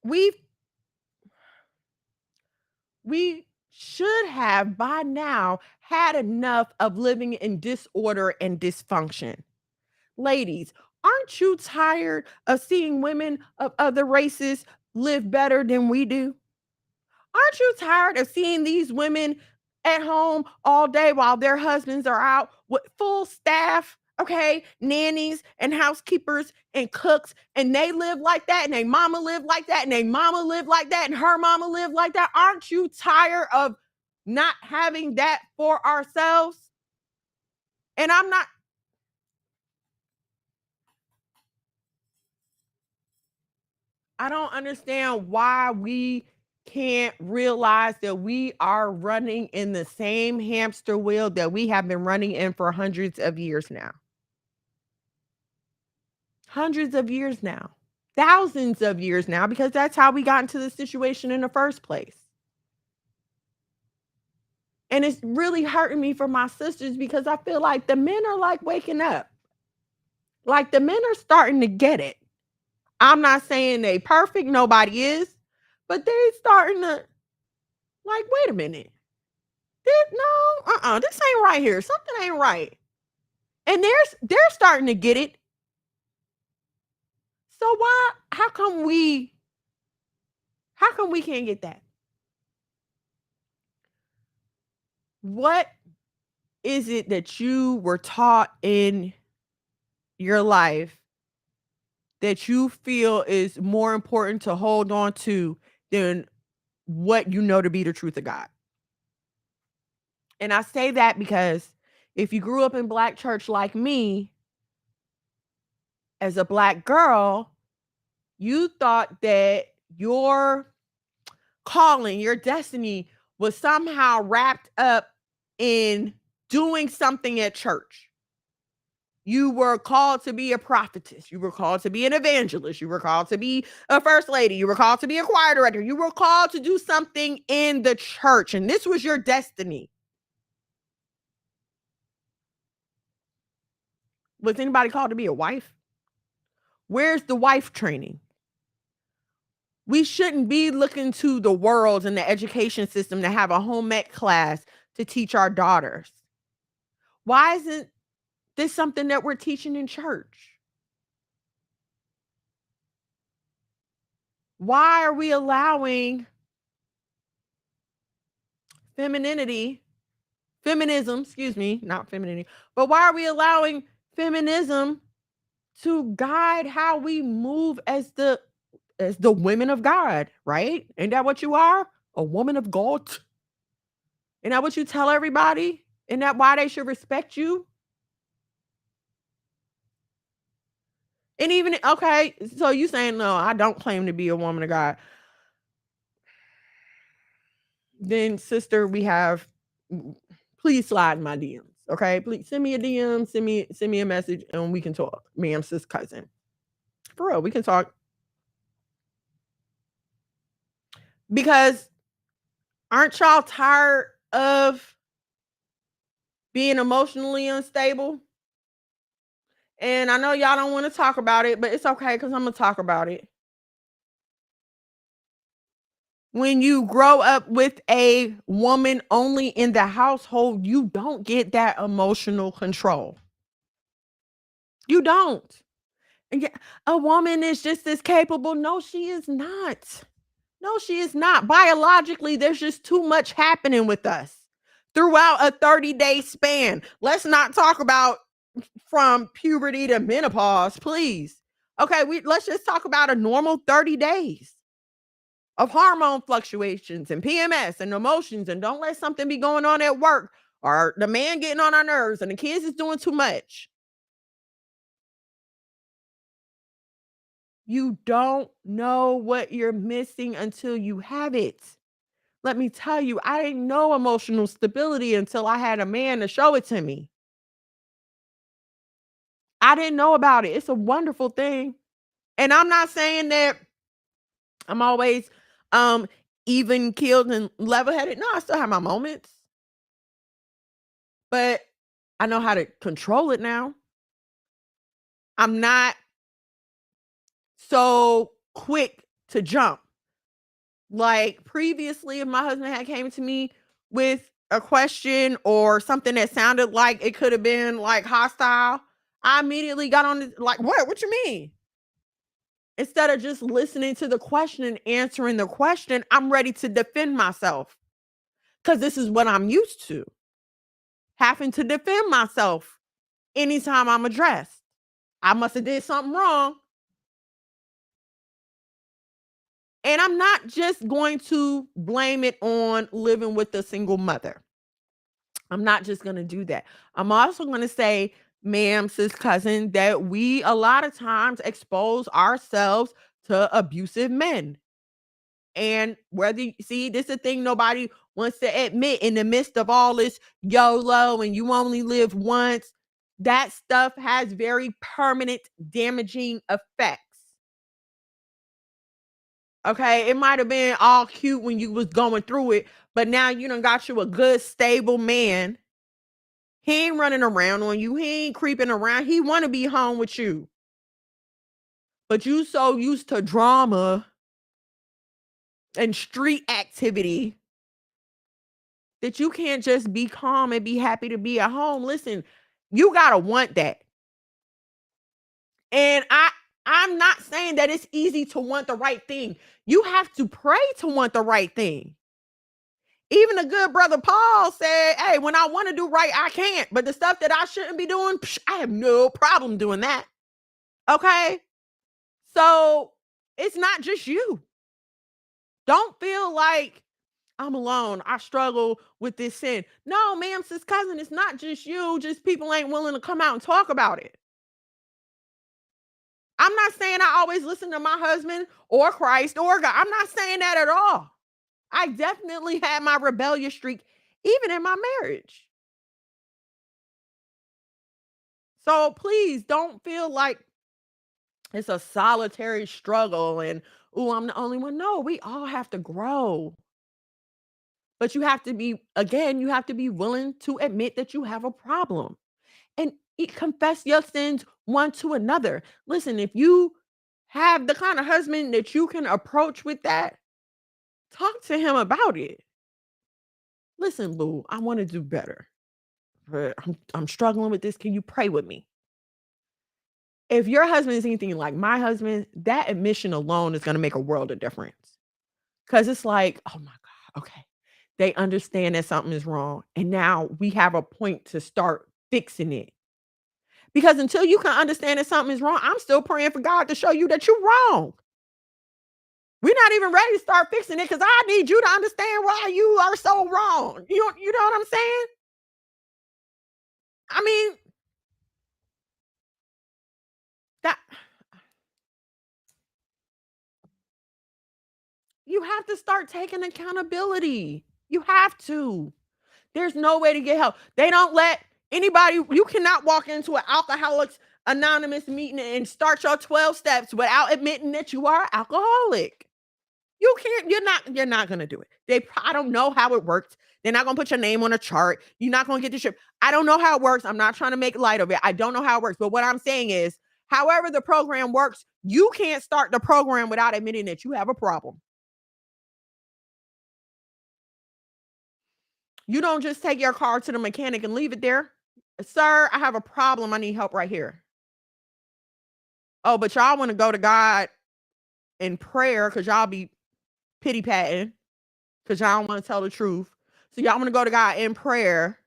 We should have by now had enough of living in disorder and dysfunction. Ladies, aren't you tired of seeing women of other races live better than we do? Aren't you tired of seeing these women at home all day while their husbands are out with full staff, okay, nannies and housekeepers and cooks, and they live like that, and their mama live like that, and their mama live like that, and her mama live like that? Aren't you tired of not having that for ourselves? And I don't understand why we can't realize that we are running in the same hamster wheel that we have been running in for hundreds of years now. Hundreds of years now. thousands of years now, because that's how we got into the situation in the first place. And it's really hurting me for my sisters, because I feel like the men are like waking up. Like the men are starting to get it. I'm not saying they perfect, nobody is, but they're starting to like, wait a minute. This ain't right here. Something ain't right. And they're starting to get it. So how come we can't get that? What is it that you were taught in your life that you feel is more important to hold on to than what you know to be the truth of God? And I say that because if you grew up in Black church like me, as a Black girl, you thought that your calling, your destiny was somehow wrapped up in doing something at church. You were called to be a prophetess. You were called to be an evangelist. You were called to be a first lady. You were called to be a choir director. You were called to do something in the church, and this was your destiny. Was anybody called to be a wife? Where's the wife training? We shouldn't be looking to the world and the education system to have a home ec class to teach our daughters. Why isn't this something that we're teaching in church? Why are we allowing feminism, not femininity, but why are we allowing feminism to guide how we move as the women of God, right? Ain't that what you are? A woman of God? Isn't that what you tell everybody? Isn't that why they should respect you? And even, okay, so you saying, no, I don't claim to be a woman of God. Then, sister, please slide in my DMs, okay? Please send me a DM, send me a message, and we can talk. Ma'am, sis, cousin. For real, we can talk. Because aren't y'all tired of being emotionally unstable? And I know y'all don't want to talk about it, but it's okay, because I'm going to talk about it. When you grow up with a woman only in the household, you don't get that emotional control. You don't. And a woman is just as capable. No, she is not. No, she is not. Biologically, there's just too much happening with us throughout a 30-day span. Let's not talk about from puberty to menopause, please. Okay, let's just talk about a normal 30 days of hormone fluctuations and PMS and emotions, and don't let something be going on at work or the man getting on our nerves and the kids is doing too much. You don't know what you're missing until you have it. Let me tell you, I didn't know emotional stability until I had a man to show it to me. I didn't know about it. It's a wonderful thing. And I'm not saying that I'm always even keeled and level-headed. No, I still have my moments. But I know how to control it now. I'm not so quick to jump. Like previously, if my husband had came to me with a question or something that sounded like it could have been like hostile, I immediately got on the, like, what you mean? Instead of just listening to the question and answering the question, I'm ready to defend myself. Because this is what I'm used to. Having to defend myself anytime I'm addressed. I must have did something wrong. And I'm not just going to blame it on living with a single mother. I'm not just going to do that. I'm also going to say, ma'am, sis, cousin, that we a lot of times expose ourselves to abusive men. And whether you see, this is a thing nobody wants to admit in the midst of all this YOLO and you only live once, that stuff has very permanent damaging effects. Okay, it might have been all cute when you was going through it, but now you done got you a good, stable man. He ain't running around on you. He ain't creeping around. He want to be home with you. But you so used to drama and street activity that you can't just be calm and be happy to be at home. Listen, you got to want that. And I'm not saying that it's easy to want the right thing. You have to pray to want the right thing. Even the good brother Paul said, hey, when I want to do right, I can't. But the stuff that I shouldn't be doing, I have no problem doing that. Okay? So it's not just you. Don't feel like I'm alone. I struggle with this sin. No, ma'am, sis cousin, it's not just you. Just people ain't willing to come out and talk about it. I'm not saying I always listen to my husband or Christ or God. I'm not saying that at all. I definitely had my rebellious streak, even in my marriage. So please don't feel like it's a solitary struggle and, oh, I'm the only one. No, we all have to grow. But you have to be, again, you have to be willing to admit that you have a problem and confess your sins one to another. Listen, if you have the kind of husband that you can approach with that, talk to him about it. Listen, boo, I want to do better. But I'm struggling with this. Can you pray with me? If your husband is anything like my husband, that admission alone is going to make a world of difference. Because it's like, oh my God, okay. They understand that something is wrong. And now we have a point to start fixing it. Because until you can understand that something is wrong, I'm still praying for God to show you that you're wrong. We're not even ready to start fixing it because I need you to understand why you are so wrong. You know what I'm saying? I mean, that you have to start taking accountability. You have to. There's no way to get help. They don't let anybody, you cannot walk into an Alcoholics Anonymous meeting and start your 12 steps without admitting that you are alcoholic. You can't, you're not going to do it. I don't know how it works. They're not going to put your name on a chart. You're not going to get the ship. I don't know how it works. I'm not trying to make light of it. I don't know how it works. But what I'm saying is, however the program works, you can't start the program without admitting that you have a problem. You don't just take your car to the mechanic and leave it there. Sir, I have a problem. I need help right here. Oh, but y'all want to go to God in prayer because y'all be pity patting because y'all don't want to tell the truth. So y'all want to go to God in prayer.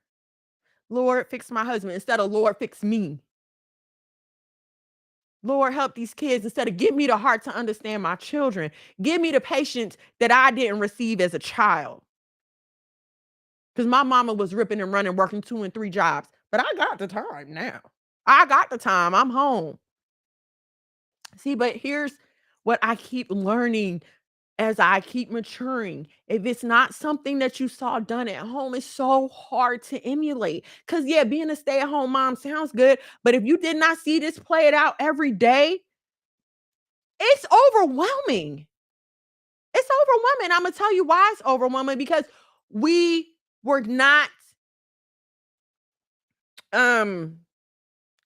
Lord, fix my husband instead of Lord, fix me. Lord, help these kids instead of give me the heart to understand my children. Give me the patience that I didn't receive as a child. Because my mama was ripping and running, working 2 and 3 jobs. But I got the time now. I got the time. I'm home. See, but here's what I keep learning as I keep maturing. If it's not something that you saw done at home, it's so hard to emulate. Because, yeah, being a stay-at-home mom sounds good. But if you did not see this play it out every day, it's overwhelming. It's overwhelming. I'm going to tell you why it's overwhelming. Because we were not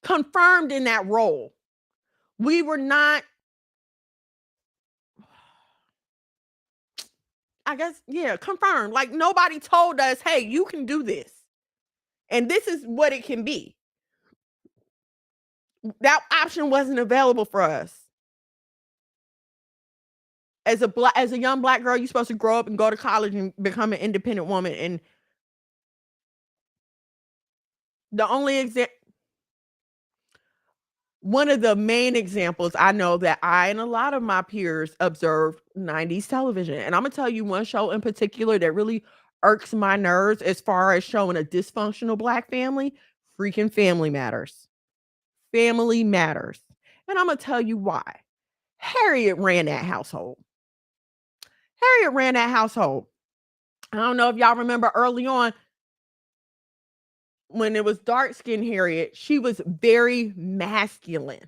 confirmed in that role. We were not, I guess, confirmed. Like nobody told us, hey, you can do this. And this is what it can be. That option wasn't available for us. As a young Black girl, you're supposed to grow up and go to college and become an independent woman. And the only one of the main examples I know that I and a lot of my peers observed 90s television. And I'm going to tell you one show in particular that really irks my nerves as far as showing a dysfunctional Black family. Freaking Family Matters. Family Matters. And I'm going to tell you why. Harriet ran that household. Harriet ran that household. I don't know if y'all remember early on when it was dark-skinned Harriet, she was very masculine,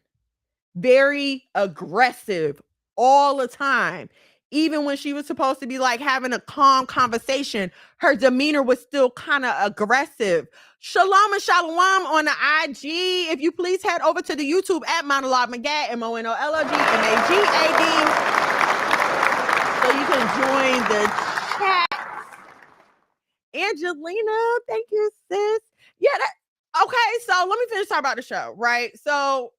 very aggressive all the time. even when she was supposed to be like having a calm conversation, her demeanor was still kind of aggressive. Shalom and shalom on the IG. If you please head over to the YouTube at Monologue Magad, MONOLOGMAGAD, so you can join the chat. Angelina, thank you, sis. Yeah, okay, so let me finish talking about the show, right? So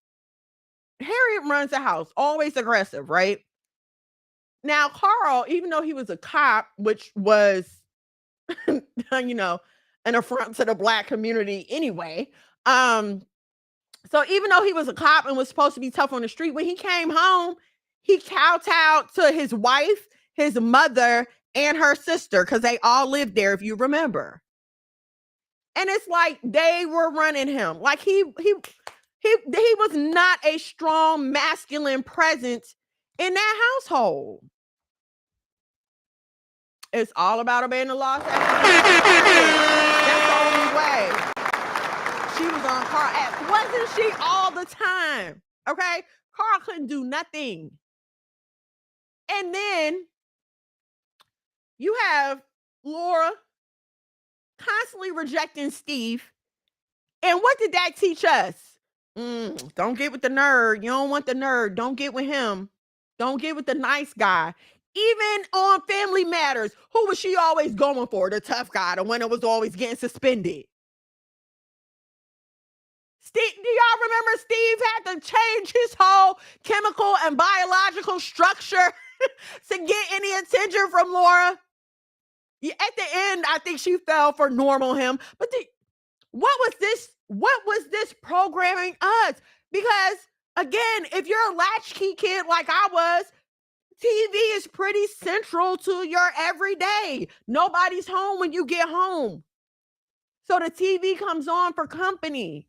Harriet runs the house, always aggressive, right? Now, Carl, even though he was a cop, which was, you know, an affront to the Black community anyway, so even though he was a cop and was supposed to be tough on the street, when he came home, he kowtowed to his wife, his mother, and her sister, because they all lived there, if you remember. And it's like they were running him. Like he was not a strong masculine presence in that household. It's all about obeying the law. That's the only way. She was on Carl. Wasn't she all the time? Okay? Carl couldn't do nothing. And then you have Laura constantly rejecting Steve. And what did that teach us? Don't get with the nerd. You don't want the nerd. Don't get with him. Don't get with the nice guy. Even on Family Matters, who was she always going for? The tough guy, the one that was always getting suspended. Steve, do y'all remember Steve had to change his whole chemical and biological structure to get any attention from Laura? Yeah, at the end, I think she fell for normal him. But what was this programming us? Because again, if you're a latchkey kid like I was, TV is pretty central to your everyday. Nobody's home when you get home. So the TV comes on for company,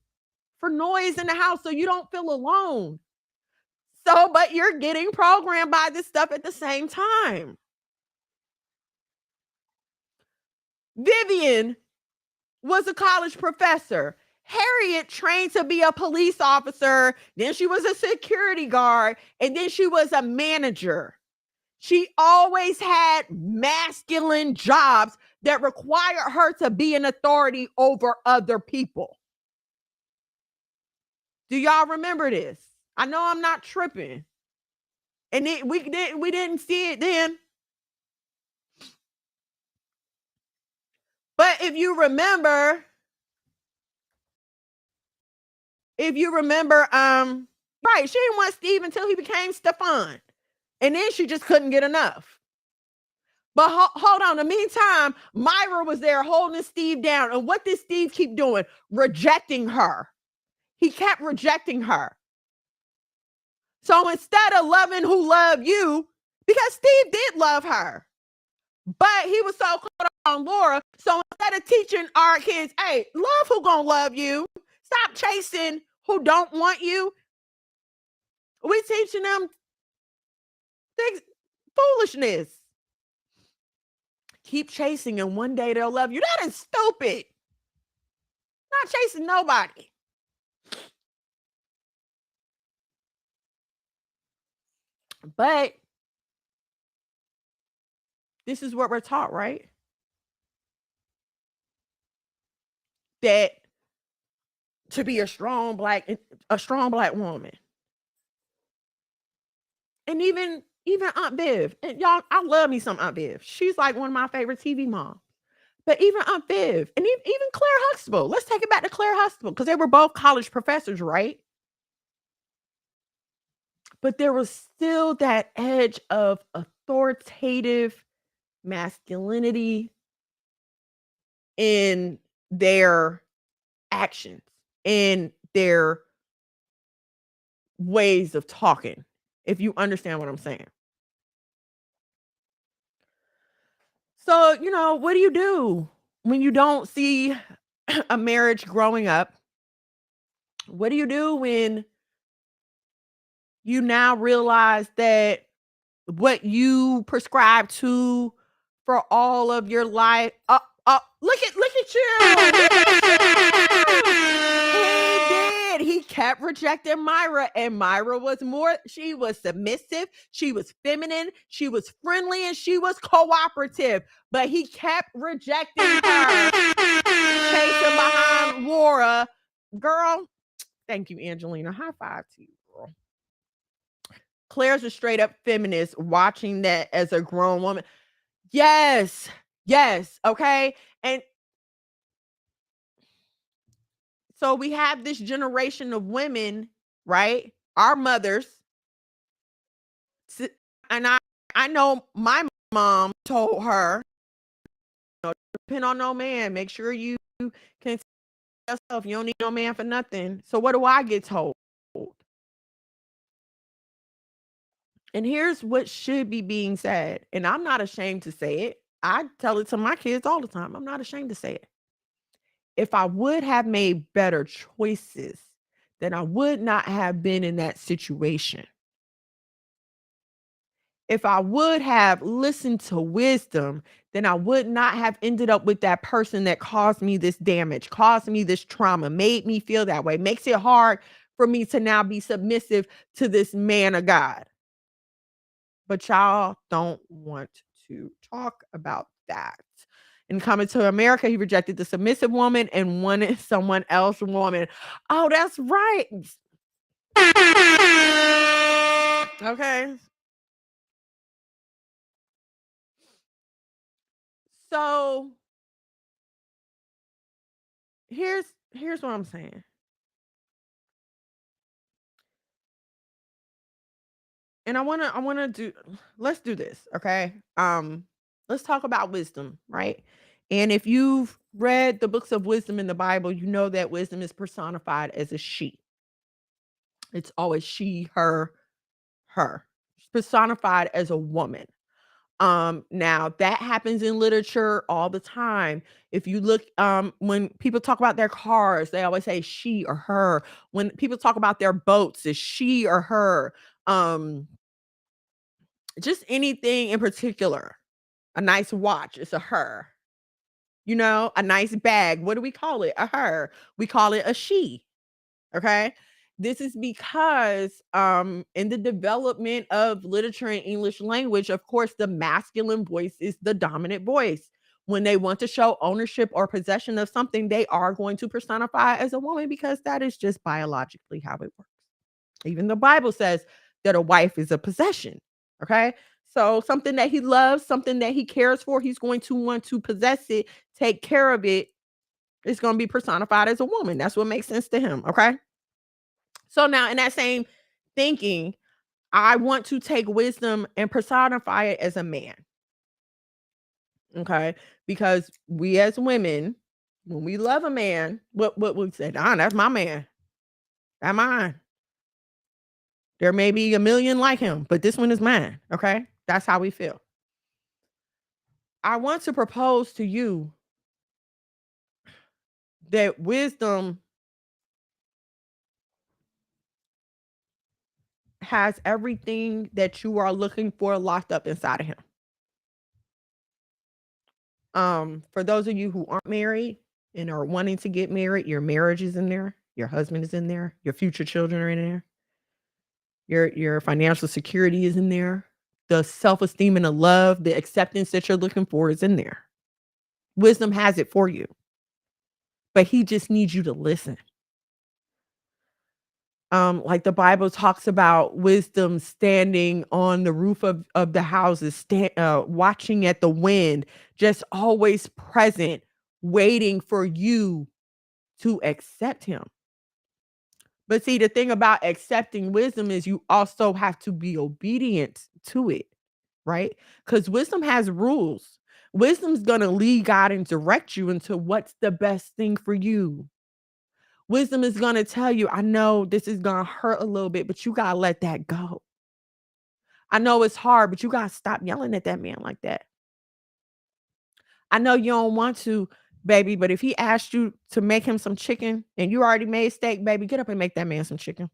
for noise in the house, so you don't feel alone. So, but you're getting programmed by this stuff at the same time. Vivian was a college professor. Harriet trained to be a police officer. Then she was a security guard. And then she was a manager. She always had masculine jobs that required her to be an authority over other people. Do y'all remember this? I know I'm not tripping. And we didn't see it then. But if you remember, right, she didn't want Steve until he became Stefan. And then she just couldn't get enough. But hold on. In the meantime, Myra was there holding Steve down. And what did Steve keep doing? Rejecting her. He kept rejecting her. So instead of loving who loved you, because Steve did love her, but he was so caught up on Laura. So instead of teaching our kids, hey, love who gonna love you. Stop chasing who don't want you. We teaching them things, foolishness. Keep chasing and one day they'll love you. That is stupid. Not chasing nobody. But this is what we're taught, right? That to be a strong black woman. And even Aunt Viv, and y'all, I love me some Aunt Viv. She's like one of my favorite TV moms. But even Aunt Viv and even Claire Huxtable. Let's take it back to Claire Huxtable because they were both college professors, right? But there was still that edge of authoritative masculinity in their actions, in their ways of talking, if you understand what I'm saying. So, what do you do when you don't see a marriage growing up? What do you do when you now realize that what you prescribe to for all of your life? Look at you. He kept rejecting Myra, and Myra she was submissive, she was feminine, she was friendly, and she was cooperative. But he kept rejecting her, chasing behind Laura. Girl, thank you, Angelina. High five to you, girl. Claire's a straight up feminist watching that as a grown woman. Yes, okay. And so we have this generation of women, right? Our mothers. And I know my mom told her, depend on no man. Make sure you can yourself. You don't need no man for nothing. So what do I get told? And here's what should be being said. And I'm not ashamed to say it. I tell it to my kids all the time. I'm not ashamed to say it. If I would have made better choices, then I would not have been in that situation. If I would have listened to wisdom, then I would not have ended up with that person that caused me this damage, caused me this trauma, made me feel that way, makes it hard for me to now be submissive to this man of God. But y'all don't want to talk about that. And coming to America, he rejected the submissive woman and wanted someone else woman. Oh, that's right. Okay. So here's what I'm saying. And let's do this, okay? Let's talk about wisdom, right? And if you've read the books of wisdom in the Bible, you know that wisdom is personified as a she. It's always she, her. It's personified as a woman. Now that happens in literature all the time. If you look, when people talk about their cars, they always say she or her. When people talk about their boats, it's she or her. Just anything in particular. A nice watch, it's a her. You know, a nice bag, what do we call it? A her. We call it a she. Okay. This is because in the development of literature and English language, of course, the masculine voice is the dominant voice. When they want to show ownership or possession of something, they are going to personify as a woman because that is just biologically how it works. Even the Bible says that a wife is a possession. Okay. So something that he loves, something that he cares for, he's going to want to possess it, take care of it. It's going to be personified as a woman. That's what makes sense to him. Okay. So now in that same thinking, I want to take wisdom and personify it as a man. Okay. Because we as women, when we love a man, what we say, that's my man. That's mine. There may be a million like him, but this one is mine. Okay. That's how we feel. I want to propose to you that wisdom has everything that you are looking for locked up inside of him. For those of you who aren't married and are wanting to get married, your marriage is in there, your husband is in there, your future children are in there, your financial security is in there, the self-esteem and the love, the acceptance that you're looking for is in there. Wisdom has it for you, but he just needs you to listen. Like the Bible talks about wisdom standing on the roof of the houses, watching at the wind, just always present, waiting for you to accept him. But see, the thing about accepting wisdom is you also have to be obedient to it, right? Because wisdom has rules. Wisdom's going to lead God and direct you into what's the best thing for you. Wisdom is going to tell you, I know this is going to hurt a little bit, but you got to let that go. I know it's hard, but you got to stop yelling at that man like that. I know you don't want to, baby, but if he asked you to make him some chicken and you already made steak, baby, get up and make that man some chicken.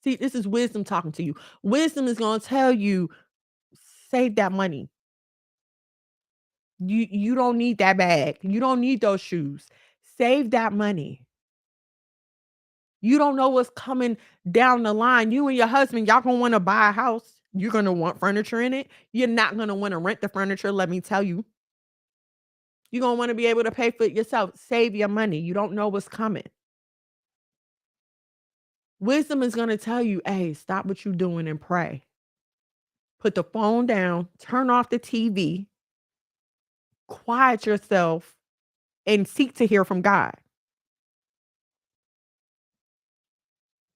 See, this is wisdom talking to you. Wisdom is going to tell you, save that money. You don't need that bag. You don't need those shoes. Save that money. You don't know what's coming down the line. You and your husband, y'all gonna want to buy a house. You're gonna want furniture in it. You're not gonna want to rent the furniture, let me tell you. You're gonna want to be able to pay for it yourself. Save your money. You don't know what's coming. Wisdom is gonna tell you, hey, stop what you're doing and pray. Put the phone down, turn off the TV, quiet yourself, and seek to hear from God.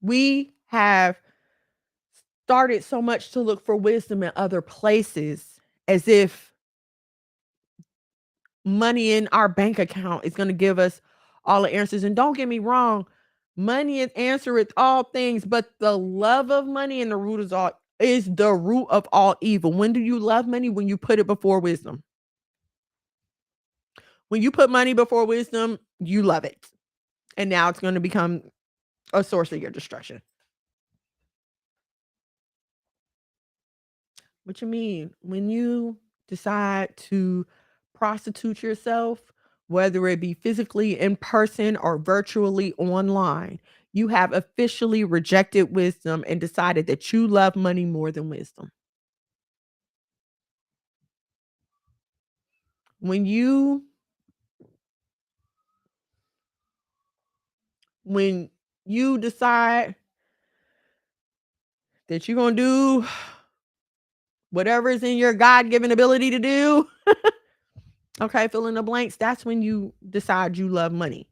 We have started so much to look for wisdom in other places as if money in our bank account is going to give us all the answers. And don't get me wrong, money is answereth all things, but the love of money and the root is the root of all evil. When do you love money? When you put it before wisdom. When you put money before wisdom, you love it. And now it's going to become a source of your destruction. What you mean? When you decide to prostitute yourself, whether it be physically in person or virtually online, you have officially rejected wisdom and decided that you love money more than wisdom. When you decide that you're going to do whatever is in your God-given ability to do, okay, fill in the blanks, that's when you decide you love money.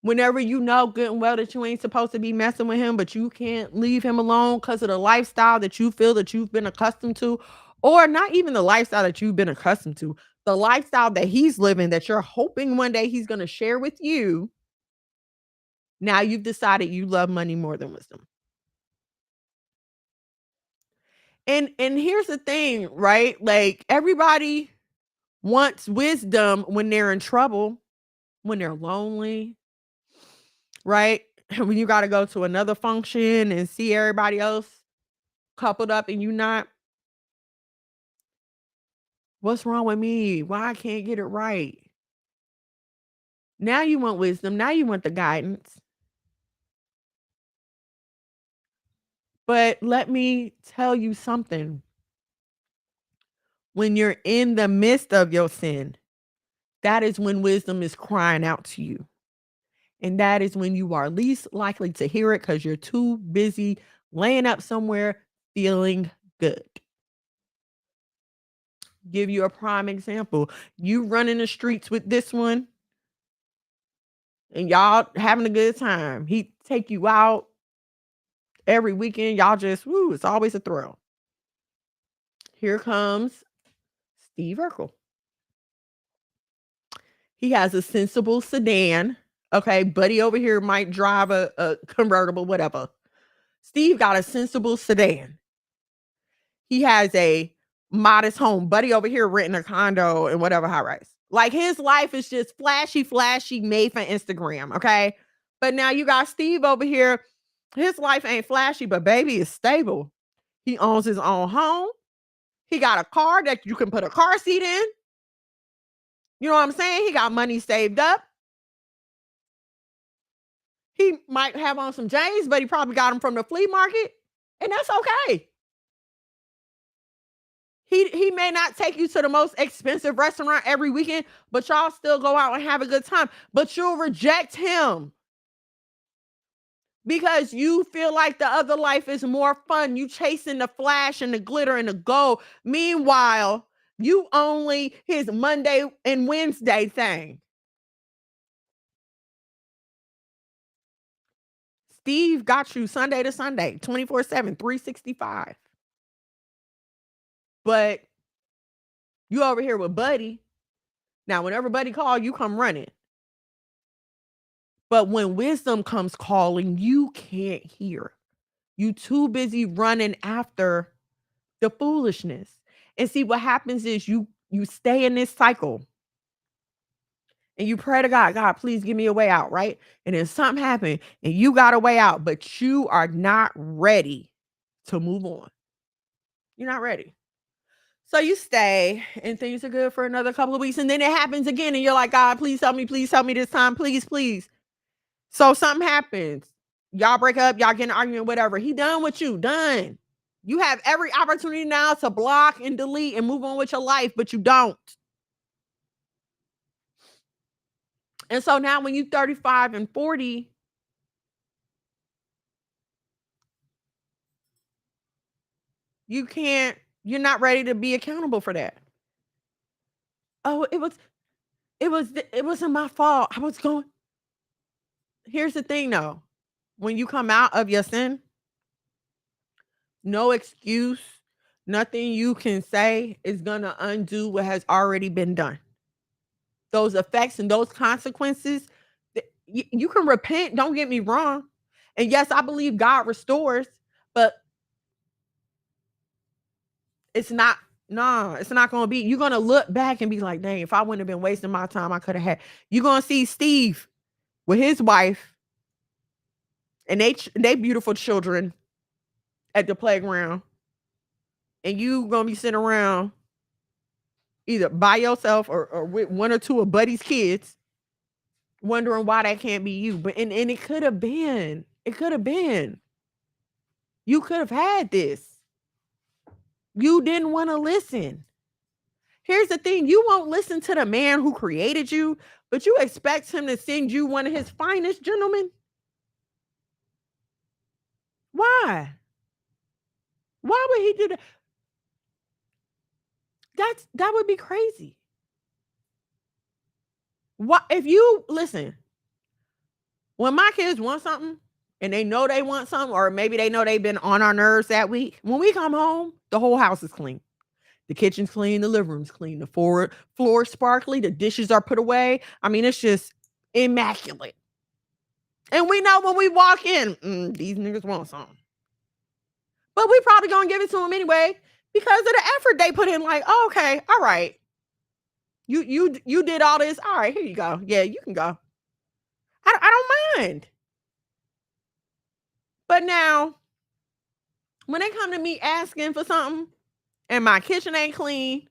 Whenever you know good and well that you ain't supposed to be messing with him, but you can't leave him alone because of the lifestyle that you feel that you've been accustomed to, or not even the lifestyle that you've been accustomed to, the lifestyle that he's living that you're hoping one day he's going to share with you. Now you've decided you love money more than wisdom. And here's the thing, right? Like, everybody wants wisdom when they're in trouble, when they're lonely, right? When you got to go to another function and see everybody else coupled up and you not. What's wrong with me? Why I can't get it right? Now you want wisdom. Now you want the guidance. But let me tell you something. When you're in the midst of your sin, that is when wisdom is crying out to you. And that is when you are least likely to hear it because you're too busy laying up somewhere feeling good. Give you a prime example. You running the streets with this one and y'all having a good time. He take you out every weekend. Y'all just, woo, it's always a thrill. Here comes Steve Urkel. He has a sensible sedan. Okay, buddy over here might drive a convertible, whatever. Steve got a sensible sedan. He has a modest home. Buddy over here renting a condo and whatever high rise. Like, his life is just flashy, made for Instagram, okay? But now you got Steve over here. His life ain't flashy, but baby is stable. He owns his own home. He got a car that you can put a car seat in. You know what I'm saying? He got money saved up. He might have on some J's, but he probably got them from the flea market. And that's okay. He may not take you to the most expensive restaurant every weekend, but y'all still go out and have a good time. But you'll reject him because you feel like the other life is more fun. You chasing the flash and the glitter and the gold. Meanwhile, you only his Monday and Wednesday thing. Steve got you Sunday to Sunday, 24/7, 365. But you over here with Buddy. Now, whenever Buddy call, you come running. But when wisdom comes calling, you can't hear. You too busy running after the foolishness. And see, what happens is you stay in this cycle. And you pray to God, God, please give me a way out, right? And then something happened and you got a way out, but you are not ready to move on. You're not ready. So you stay and things are good for another couple of weeks. And then it happens again. And you're like, God, please help me this time. Please, please. So something happens. Y'all break up, y'all get an argument, whatever. He done with you, done. You have every opportunity now to block and delete and move on with your life, but you don't. And so now when you 35 and 40, you're not ready to be accountable for that. Oh, it wasn't my fault. I was going. Here's the thing though. When you come out of your sin, no excuse, nothing you can say is going to undo what has already been done. Those effects and those consequences, you can repent, don't get me wrong. And yes, I believe God restores, but it's not going to be. You're going to look back and be like, dang, if I wouldn't have been wasting my time, I could have had. You're going to see Steve with his wife and they beautiful children at the playground. And you going to be sitting around either by yourself or with one or two of Buddy's kids, wondering why that can't be you. But and it could have been. It could have been. You could have had this. You didn't want to listen. Here's the thing. You won't listen to the man who created you, but you expect him to send you one of his finest gentlemen. Why? Why would he do that? That would be crazy. What if you listen? When my kids want something and they know they want something, or maybe they know they've been on our nerves that week, when we come home, the whole house is clean. The kitchen's clean, the living room's clean, the floor sparkly, the dishes are put away. I mean, it's just immaculate. And we know when we walk in, these niggas want something. But we probably gonna give it to them anyway because of the effort they put in. Like, oh, okay, all right. You did all this. All right, here you go. Yeah, you can go. I don't mind. But now, when they come to me asking for something, and my kitchen ain't clean,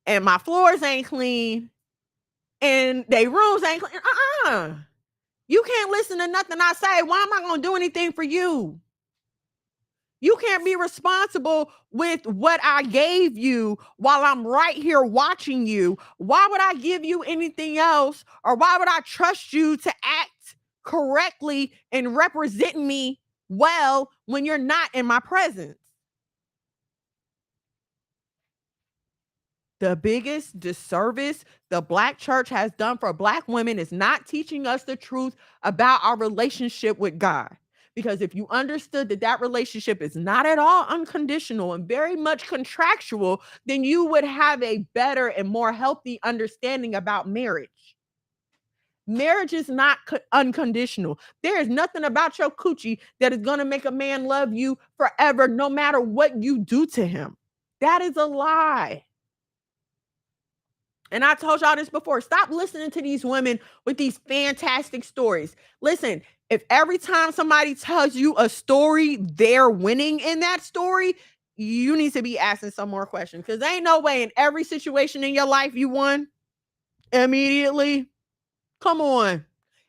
and my floors ain't clean, and they rooms ain't clean, you can't listen to nothing I say. Why am I gonna do anything for you? You can't be responsible with what I gave you while I'm right here watching you. Why would I give you anything else? Or why would I trust you to act correctly and represent me well when you're not in my presence? The biggest disservice the Black church has done for Black women is not teaching us the truth about our relationship with God. Because if you understood that relationship is not at all unconditional and very much contractual, then you would have a better and more healthy understanding about marriage. Marriage is not unconditional. There is nothing about your coochie that is going to make a man love you forever, no matter what you do to him. That is a lie. And I told y'all this before. Stop listening to these women with these fantastic stories. Listen, if every time somebody tells you a story, they're winning in that story, you need to be asking some more questions. Because there ain't no way in every situation in your life you won immediately. Come on.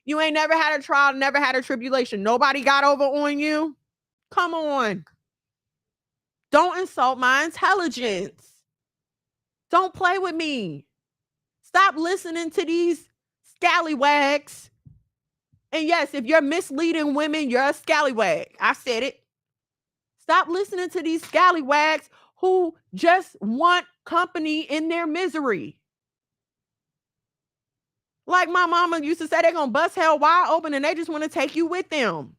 You ain't never had a trial, never had a tribulation. Nobody got over on you. Come on. Don't insult my intelligence. Don't play with me. Stop listening to these scallywags. And yes, if you're misleading women, you're a scallywag. I said it. Stop listening to these scallywags who just want company in their misery. Like my mama used to say, they're going to bust hell wide open and they just want to take you with them.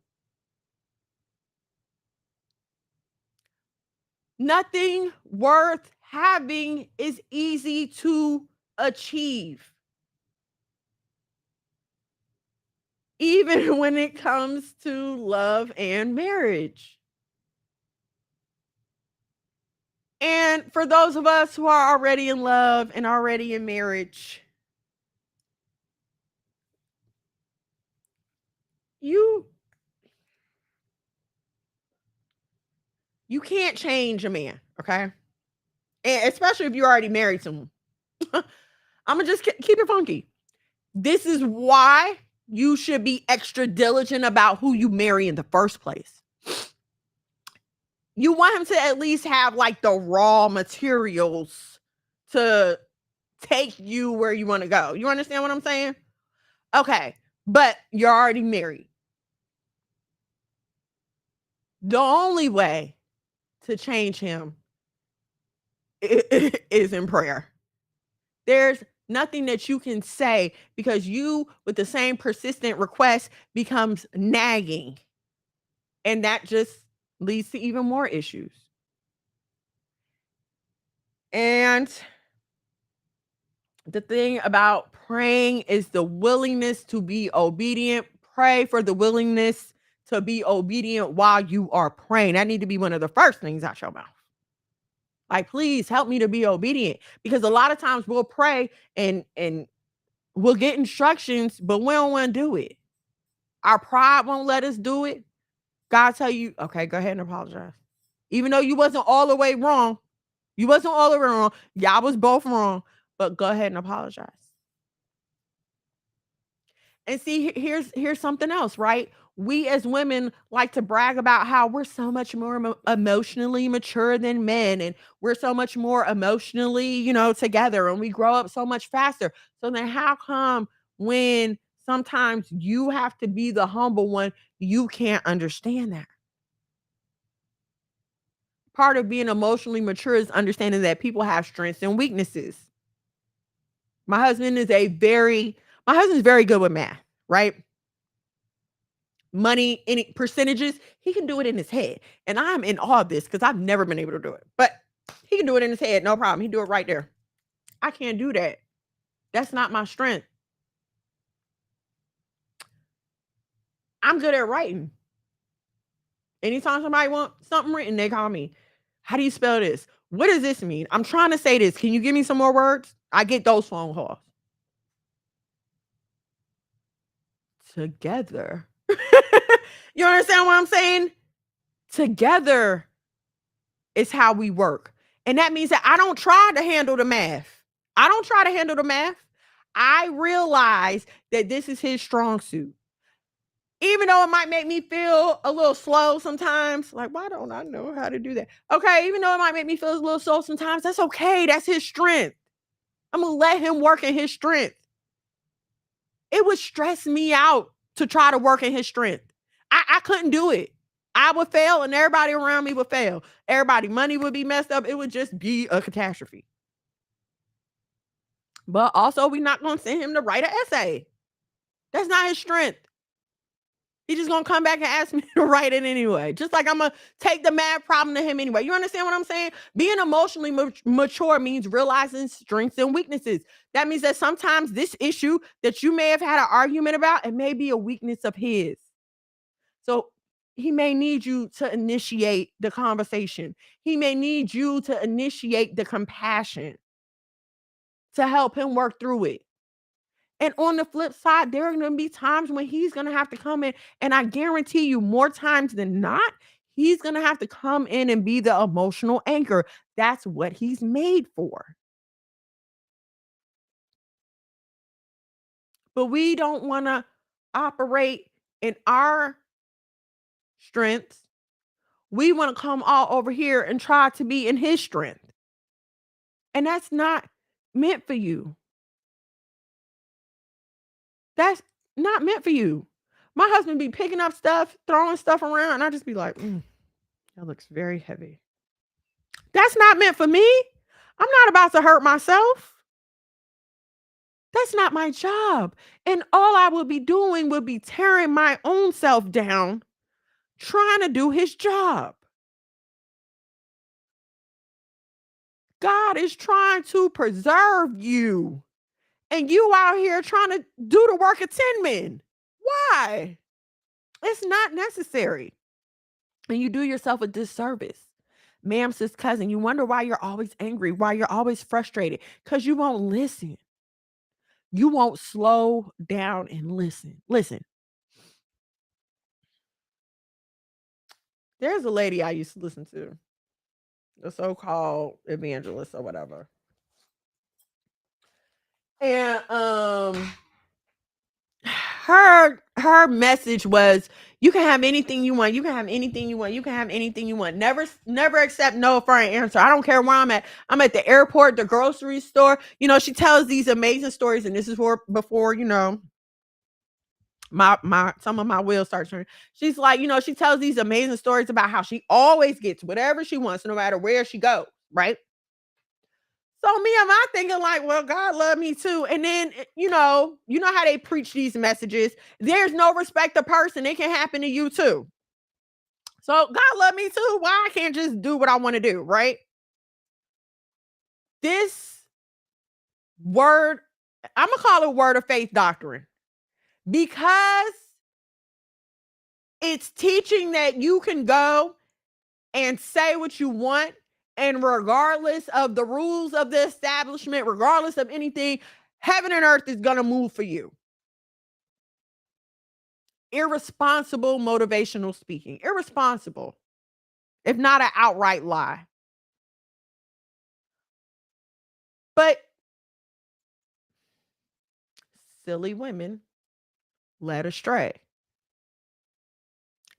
Nothing worth having is easy to achieve. Even when it comes to love and marriage. And for those of us who are already in love and already in marriage, you can't change a man, okay? And especially if you're already married to him. I'm going to just keep it funky. This is why you should be extra diligent about who you marry in the first place. You want him to at least have like the raw materials to take you where you want to go. You understand what I'm saying? Okay, but you're already married. The only way to change him is in prayer. There's nothing that you can say because you, with the same persistent request, becomes nagging. And that just leads to even more issues. And the thing about praying is the willingness to be obedient. Pray for the willingness to be obedient while you are praying. That need to be one of the first things out your mouth. Like, please help me to be obedient. Because a lot of times we'll pray and we'll get instructions, but we don't want to do it. Our pride won't let us do it. God tell you, okay, go ahead and apologize. Even though you wasn't all the way wrong. You wasn't all the way wrong. Y'all was both wrong, but go ahead and apologize. And see, here's something else, right? We as women like to brag about how we're so much more emotionally mature than men, and we're so much more emotionally, together, and we grow up so much faster. So then how come when sometimes you have to be the humble one, you can't understand that? Part of being emotionally mature is understanding that people have strengths and weaknesses. My husband is very good with math, right? Money, any percentages, he can do it in his head. And I'm in awe of this because I've never been able to do it. But he can do it in his head, no problem. He do it right there. I can't do that. That's not my strength. I'm good at writing. Anytime somebody wants something written, they call me. How do you spell this? What does this mean? I'm trying to say this. Can you give me some more words? I get those phone calls. Together. You understand what I'm saying? Together is how we work. And that means that I don't try to handle the math. I realize that this is his strong suit. Even though it might make me feel a little slow sometimes, like, why don't I know how to do that? Okay, even though it might make me feel a little slow sometimes, that's okay. That's his strength. I'm going to let him work in his strength. It would stress me out to try to work in his strength. I couldn't do it. I would fail and everybody around me would fail. Everybody, money would be messed up. It would just be a catastrophe. But also, we're not going to send him to write an essay. That's not his strength. He's just going to come back and ask me to write it anyway. Just like I'm going to take the math problem to him anyway. You understand what I'm saying? Being emotionally mature means realizing strengths and weaknesses. That means that sometimes this issue that you may have had an argument about, it may be a weakness of his. So he may need you to initiate the conversation. He may need you to initiate the compassion to help him work through it. And on the flip side, there are going to be times when he's going to have to come in. And I guarantee you, more times than not, he's going to have to come in and be the emotional anchor. That's what he's made for. But we don't want to operate in our strengths. We want to come all over here and try to be in his strength. And that's not meant for you. That's not meant for you. My husband be picking up stuff, throwing stuff around, and I just be like, that looks very heavy. That's not meant for me. I'm not about to hurt myself. That's not my job. And all I would be doing would be tearing my own self down, trying to do his job. God is trying to preserve you. And you out here trying to do the work of 10 men. Why? It's not necessary. And you do yourself a disservice. Ma'am, sis, cousin, you wonder why you're always angry, why you're always frustrated, because you won't listen. You won't slow down and listen. Listen. There's a lady I used to listen to. the so-called evangelist or whatever. And her message was, you can have anything you want. You can have anything you want. You can have anything you want. Never accept no for an answer. I don't care where I'm at. I'm at the airport, the grocery store. You know, she tells these amazing stories, and this is before, you know, my some of my wheels start turning. She's like, you know, she tells these amazing stories about how she always gets whatever she wants, no matter where she goes, right? So me, am I thinking like, well, God love me too. And then, you know how they preach these messages. There's no respect of person. It can happen to you too. So God love me too. Why I can't just do what I want to do, right? This word, I'm gonna call it word of faith doctrine, because it's teaching that you can go and say what you want, and regardless of the rules of the establishment, regardless of anything, heaven and earth is gonna move for you. Irresponsible motivational speaking. Irresponsible, if not an outright lie. But silly women led astray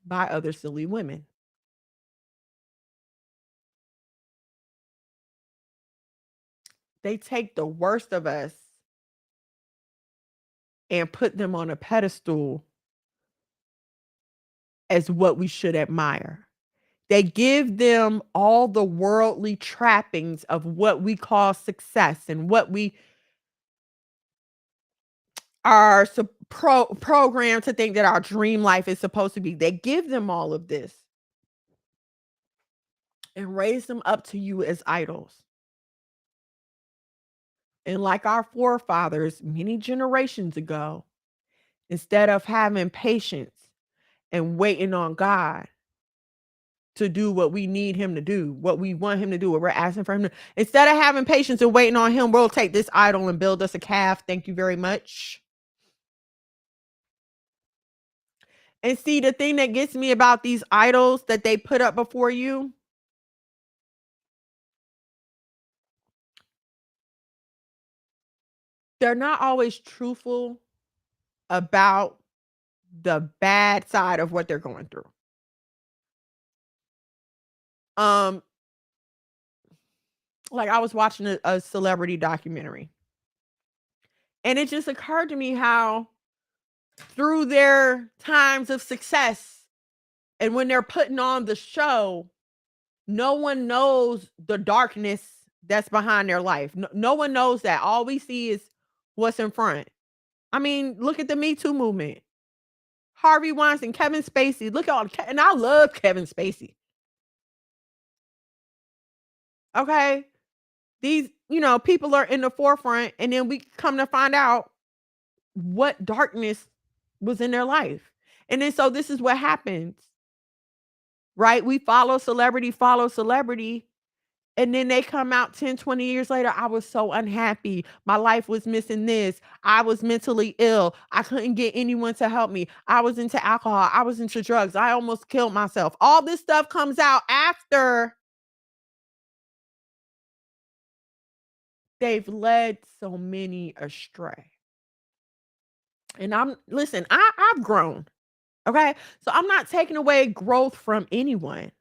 by other silly women. They take the worst of us and put them on a pedestal as what we should admire. They give them all the worldly trappings of what we call success and what we are programmed to think that our dream life is supposed to be. They give them all of this and raise them up to you as idols. And like our forefathers many generations ago, instead of having patience and waiting on God to do what we need him to do, what we want him to do, what we're asking for him to, instead of having patience and waiting on him, we'll take this idol and build us a calf. Thank you very much. And see, the thing that gets me about these idols that they put up before you, they're not always truthful about the bad side of what they're going through. Like I was watching a celebrity documentary, and it just occurred to me how through their times of success and when they're putting on the show, no one knows the darkness that's behind their life. No one knows that. All we see is what's in front. I mean, look at the Me Too movement. Harvey Weinstein, Kevin Spacey. Look at all, and I love Kevin Spacey. Okay. These, people are in the forefront, and then we come to find out what darkness was in their life. And then so this is what happens, right? We follow celebrity, and then they come out 10, 20 years later. I was so unhappy. My life was missing this. I was mentally ill. I couldn't get anyone to help me. I was into alcohol. I was into drugs. I almost killed myself. All this stuff comes out after they've led so many astray. And I've grown. Okay. So I'm not taking away growth from anyone.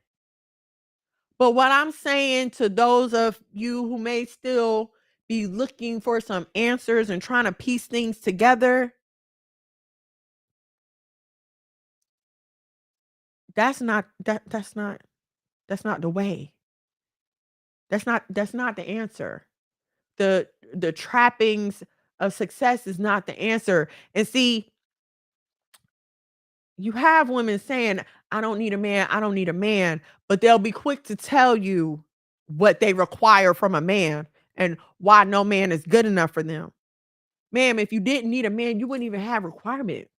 But what I'm saying to those of you who may still be looking for some answers and trying to piece things together, that's not the way. That's not the answer. The trappings of success is not the answer. And see, you have women saying, I don't need a man, I don't need a man, but they'll be quick to tell you what they require from a man and why no man is good enough for them. Ma'am, if you didn't need a man, you wouldn't even have requirements.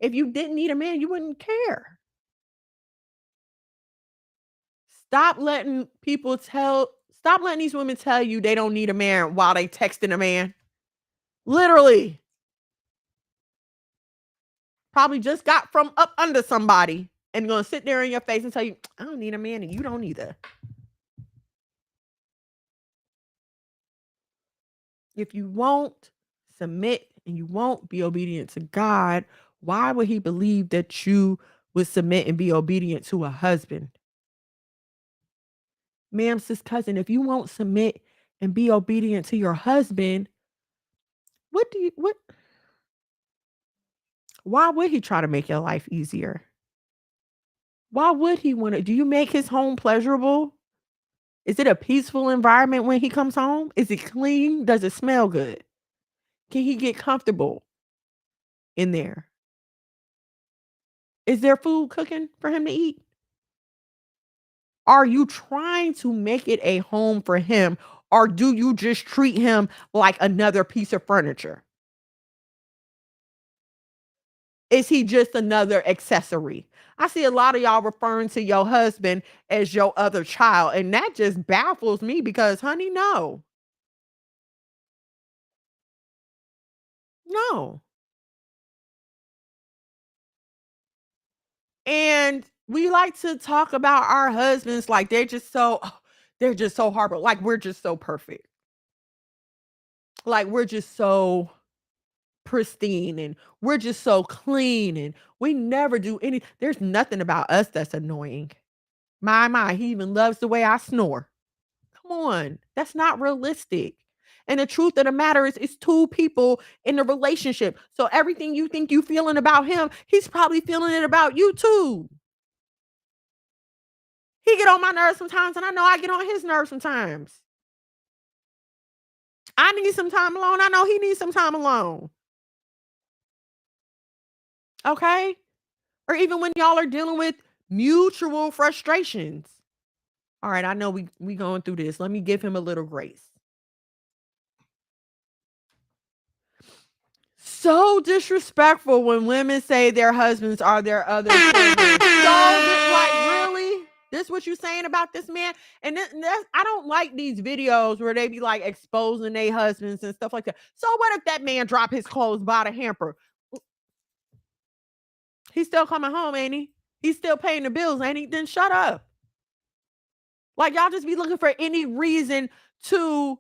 If you didn't need a man, you wouldn't care. Stop letting these women tell you they don't need a man while they texting a man. Literally. Probably just got from up under somebody and gonna sit there in your face and tell you, I don't need a man and you don't either. If you won't submit and you won't be obedient to God, why would he believe that you would submit and be obedient to a husband? Ma'am, sis, cousin, if you won't submit and be obedient to your husband, what why would he try to make your life easier? Why would he want to? Do you make his home pleasurable? Is it a peaceful environment when he comes home? Is it clean? Does it smell good? Can he get comfortable in there? Is there food cooking for him to eat? Are you trying to make it a home for him, or do you just treat him like another piece of furniture? Is he just another accessory? I see a lot of y'all referring to your husband as your other child, and that just baffles me because, honey, no. No. And we like to talk about our husbands like they're just so horrible, like we're just so perfect. Like we're just so pristine and we're just so clean and we never do there's nothing about us that's annoying. My, he even loves the way I snore. Come on, that's not realistic. And the truth of the matter is, it's two people in a relationship. So everything you think you feeling about him, he's probably feeling it about you too. He get on my nerves sometimes, and I know I get on his nerves sometimes. I need some time alone. I know he needs some time alone. Okay? Or even when y'all are dealing with mutual frustrations. All right, I know we going through this. Let me give him a little grace. So disrespectful when women say their husbands are their other children. Like, really? This what you saying about this man? And I don't like these videos where they be like exposing their husbands and stuff like that. So what if that man drop his clothes by the hamper? He's still coming home, ain't he? He's still paying the bills, ain't he? Then shut up. Like, y'all just be looking for any reason to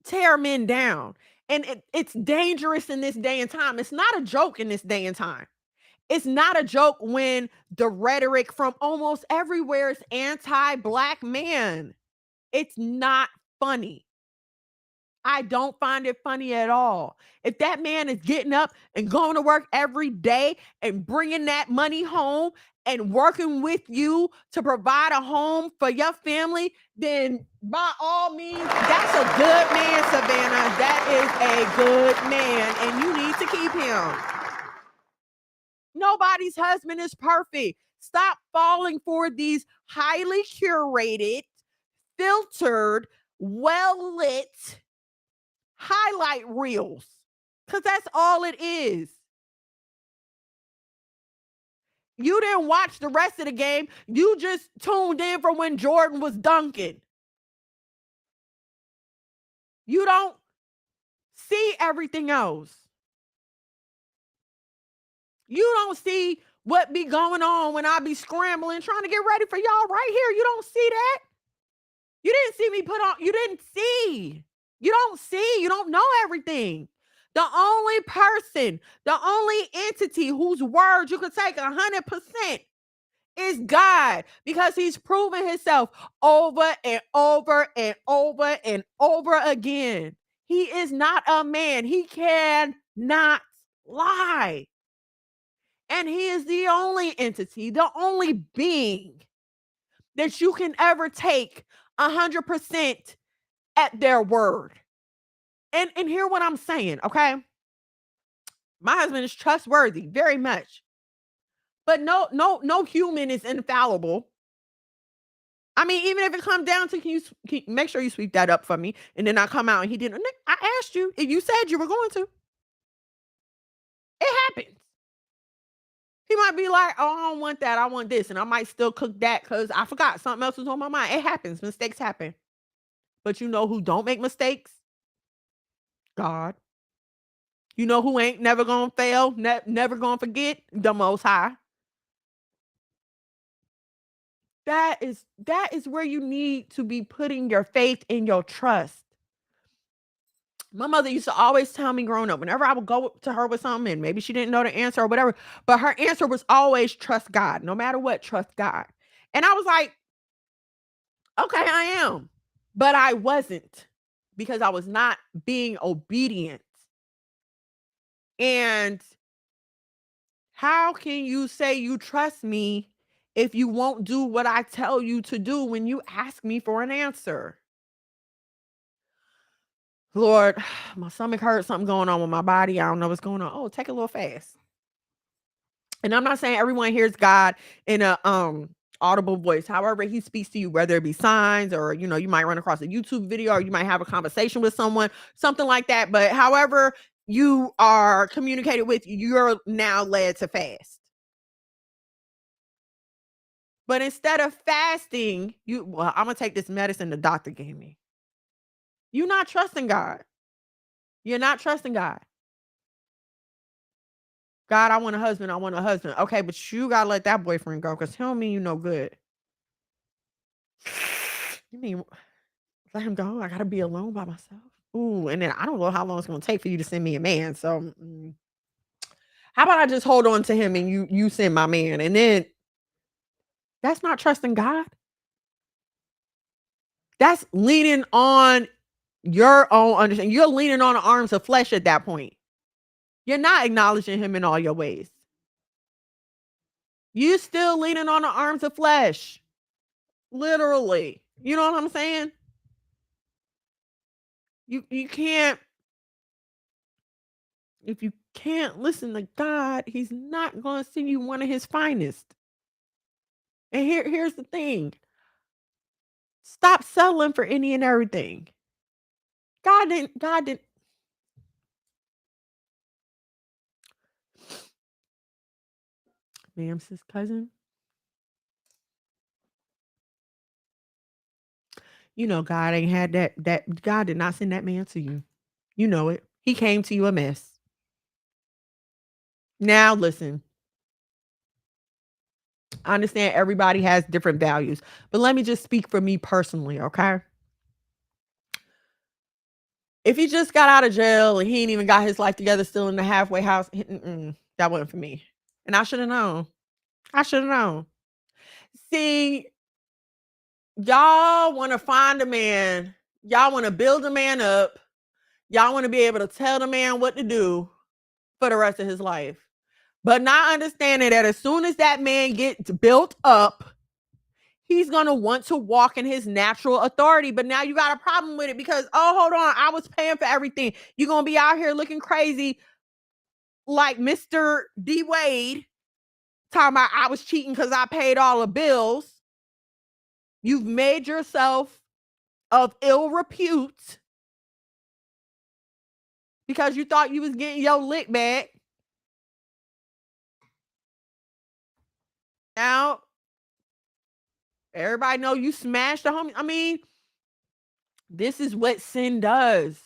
tear men down. And it's dangerous in this day and time. It's not a joke in this day and time. It's not a joke when the rhetoric from almost everywhere is anti-black man. It's not funny. I don't find it funny at all. If that man is getting up and going to work every day and bringing that money home and working with you to provide a home for your family, then by all means, that's a good man, Savannah. That is a good man, and you need to keep him. Nobody's husband is perfect. Stop falling for these highly curated, filtered, well lit highlight reels, because that's all it is. You didn't watch the rest of the game. You just tuned in for when Jordan was dunking. You don't see everything else. You don't see what be going on when I be scrambling trying to get ready for y'all right here. You don't see that. You didn't see me put on, you didn't see. You don't see, you don't know everything. The only person, the only entity whose word you could take 100% is God, because he's proven himself over and over and over and over again. He is not a man. He cannot lie. And he is the only entity, the only being that you can ever take 100% at their word. And hear what I'm saying, okay? My husband is trustworthy, very much. But no human is infallible. I mean, even if it comes down to, can you make sure you sweep that up for me? And then I come out and he didn't. I asked you, and you said you were going to. It happens. He might be like, oh, I don't want that. I want this. And I might still cook that because I forgot something else was on my mind. It happens. Mistakes happen. But you know who don't make mistakes? God. You know who ain't never gonna fail, never gonna forget? The Most High. That is where you need to be putting your faith and your trust. My mother used to always tell me growing up, whenever I would go to her with something and maybe she didn't know the answer or whatever, but her answer was always trust God. No matter what, trust God. And I was like, okay, I am. But I wasn't, because I was not being obedient. And how can you say you trust me if you won't do what I tell you to do when you ask me for an answer? Lord, my stomach hurts, something going on with my body. I don't know what's going on. Oh, take a little fast. And I'm not saying everyone hears God in a audible voice. However, he speaks to you, whether it be signs or, you know, you might run across a YouTube video or you might have a conversation with someone, something like that. But however you are communicated with, you're now led to fast. But instead of fasting, I'm gonna take this medicine the doctor gave me. You're not trusting God. You're not trusting God. God, I want a husband. I want a husband. Okay, but you gotta let that boyfriend go, because he don't mean you no good. You mean let him go? I gotta be alone by myself. Ooh, and then I don't know how long it's gonna take for you to send me a man. So how about I just hold on to him and you send my man? And then that's not trusting God. That's leaning on your own understanding. You're leaning on the arms of flesh at that point. You're not acknowledging him in all your ways. You still leaning on the arms of flesh. Literally. You know what I'm saying? You can't, if you can't listen to God, he's not going to send you one of his finest. And here's the thing. Stop settling for any and everything. God didn't. Ma'am, sis cousin. You know God ain't had that God did not send that man to you. You know it. He came to you a mess. Now listen. I understand everybody has different values, but let me just speak for me personally, okay? If he just got out of jail and he ain't even got his life together, still in the halfway house, that wasn't for me. And I should have known. I should have known. See, y'all want to find a man. Y'all want to build a man up. Y'all want to be able to tell the man what to do for the rest of his life. But not understanding that as soon as that man gets built up, he's going to want to walk in his natural authority. But now you got a problem with it because, oh, hold on, I was paying for everything. You're going to be out here looking crazy like Mr. D. Wade, talking about I was cheating because I paid all the bills. You've made yourself of ill repute because you thought you was getting your lick back. Now, everybody know you smashed the homie. I mean, this is what sin does.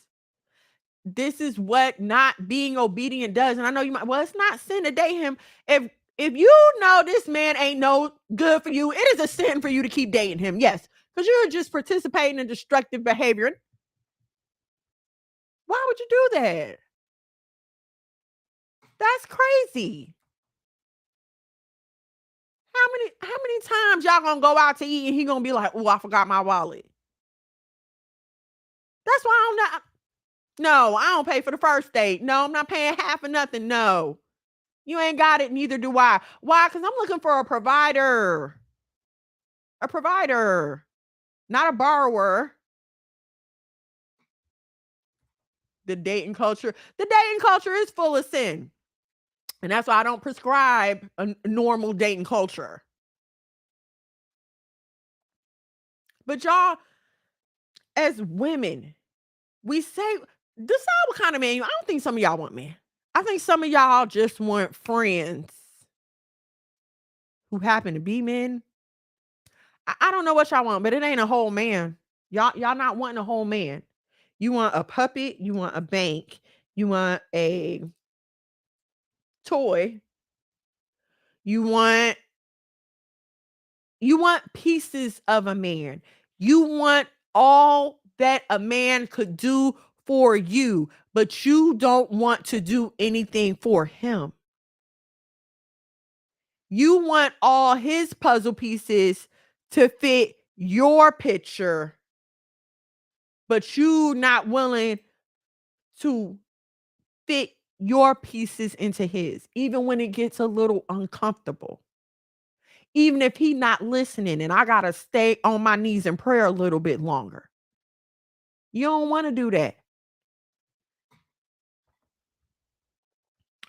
This is what not being obedient does. And I know you might, well, it's not sin to date him. If you know this man ain't no good for you, it is a sin for you to keep dating him. Yes, because you're just participating in destructive behavior. Why would you do that? That's crazy. How many times y'all gonna go out to eat and he gonna be like, oh, I forgot my wallet? That's why I'm not. No, I don't pay for the first date. No, I'm not paying half of nothing. No, you ain't got it. Neither do I. Why? Because I'm looking for a provider. A provider, not a borrower. The dating culture is full of sin. And that's why I don't prescribe a normal dating culture. But y'all, as women, we say, decide what kind of man you. I don't think some of y'all want men. I think some of y'all just want friends who happen to be men. I don't know what y'all want, but it ain't a whole man. Y'all not wanting a whole man. You want a puppet, you want a bank, you want a toy, you want pieces of a man. You want all that a man could do for you, but you don't want to do anything for him. You want all his puzzle pieces to fit your picture, but you not willing to fit your pieces into his, even when it gets a little uncomfortable. Even if he not listening and I got to stay on my knees in prayer a little bit longer. You don't want to do that.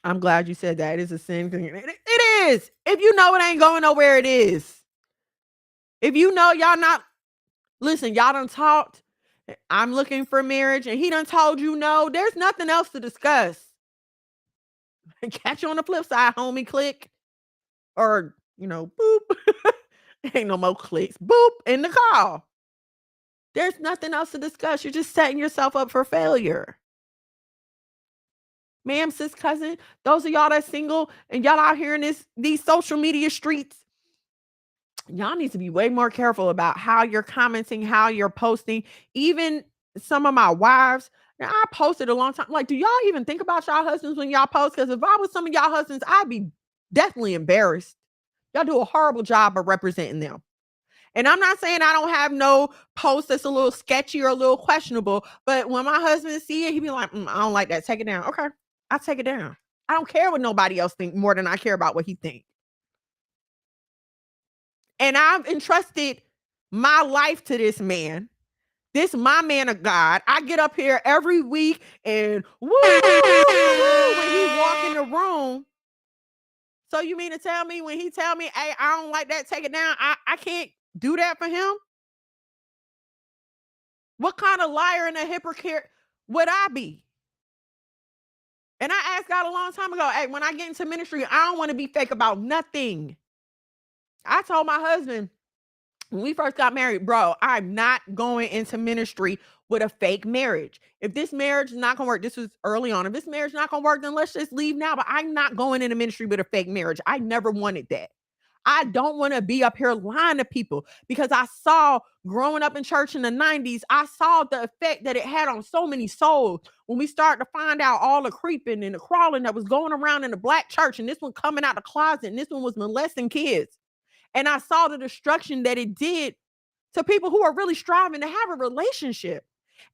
I'm glad you said that. It is a sin. It is. If you know it ain't going nowhere, it is. If you know y'all not, listen, y'all done talked, I'm looking for marriage, and he done told you no, there's nothing else to discuss. Catch you on the flip side, homie, click. Or, boop. Ain't no more clicks. Boop, in the call. There's nothing else to discuss. You're just setting yourself up for failure. Ma'am, sis, cousin, those of y'all that's single and y'all out here in these social media streets, y'all need to be way more careful about how you're commenting, how you're posting. Even some of my wives, now I posted a long time. Like, do y'all even think about y'all husbands when y'all post? Because if I was some of y'all husbands, I'd be definitely embarrassed. Y'all do a horrible job of representing them. And I'm not saying I don't have no post that's a little sketchy or a little questionable, but when my husband see it, he be like, I don't like that. Take it down. Okay, I'll take it down. I don't care what nobody else think more than I care about what he think. And I've entrusted my life to this man. This my man of God. I get up here every week and woo, when he walk in the room. So you mean to tell me when he tell me, hey, I don't like that, take it down, I can't do that for him? What kind of liar and a hypocrite would I be? And I asked God a long time ago, hey, when I get into ministry, I don't want to be fake about nothing. I told my husband when we first got married, bro, I'm not going into ministry with a fake marriage. If this marriage is not going to work, this was early on. If this marriage is not going to work, then let's just leave now. But I'm not going into ministry with a fake marriage. I never wanted that. I don't want to be up here lying to people because I saw growing up in church in the 90s, I saw the effect that it had on so many souls when we started to find out all the creeping and the crawling that was going around in the black church, and this one coming out the closet, and this one was molesting kids. And I saw the destruction that it did to people who are really striving to have a relationship.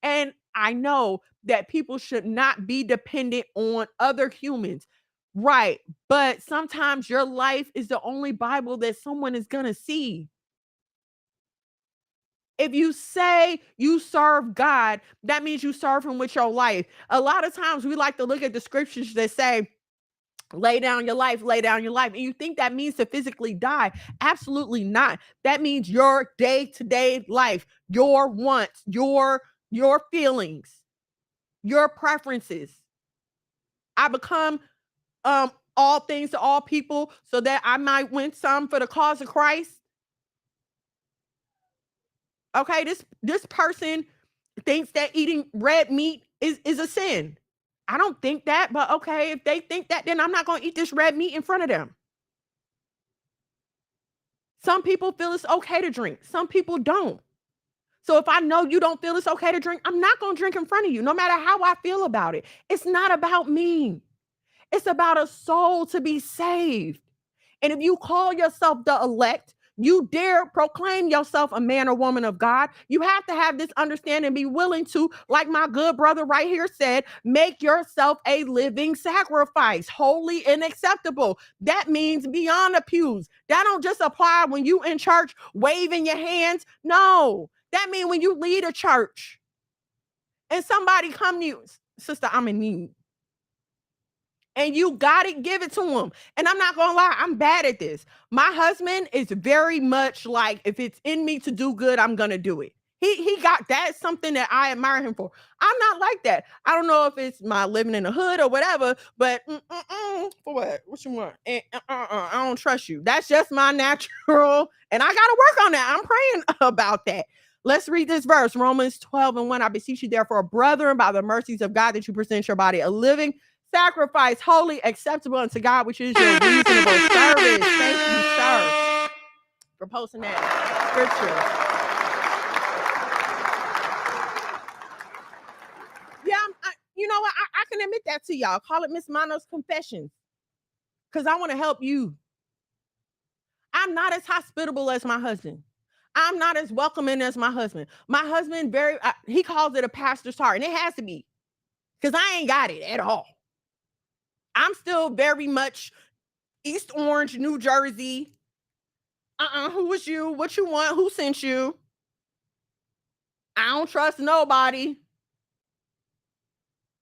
And I know that people should not be dependent on other humans. Right. But sometimes your life is the only Bible that someone is going to see. If you say you serve God, that means you serve him with your life. A lot of times we like to look at the scriptures that say, lay down your life, lay down your life. And you think that means to physically die. Absolutely not. That means your day-to-day life, your wants, your feelings, your preferences. I become all things to all people so that I might win some for the cause of Christ. Okay, this person thinks that eating red meat is a sin. I don't think that, but okay, if they think that, then I'm not going to eat this red meat in front of them. Some people feel it's okay to drink. Some people don't. So if I know you don't feel it's okay to drink, I'm not going to drink in front of you, no matter how I feel about it. It's not about me. It's about a soul to be saved. And if you call yourself the elect, you dare proclaim yourself a man or woman of God, you have to have this understanding and be willing to, like my good brother right here said, make yourself a living sacrifice, holy and acceptable. That means beyond the pews. That don't just apply when you in church waving your hands. No, that means when you lead a church and somebody come to you, sister, I'm in need. And you got to give it to him. And I'm not going to lie, I'm bad at this. My husband is very much like, if it's in me to do good, I'm going to do it. He got, that's something that I admire him for. I'm not like that. I don't know if it's my living in the hood or whatever, but for what? What you want? I don't trust you. That's just my natural. And I got to work on that. I'm praying about that. Let's read this verse, Romans 12:1. I beseech you, therefore, brethren, by the mercies of God, that you present your body a living sacrifice, holy, acceptable unto God, which is your reasonable service. Thank you, sir, for posting that scripture. Yeah, you know what? I can admit that to y'all. Call it Miss Mono's Confessions. Because I want to help you. I'm not as hospitable as my husband. I'm not as welcoming as my husband. My husband, he calls it a pastor's heart, and it has to be. Because I ain't got it at all. I'm still very much East Orange, New Jersey. Who was you? What you want? Who sent you? I don't trust nobody.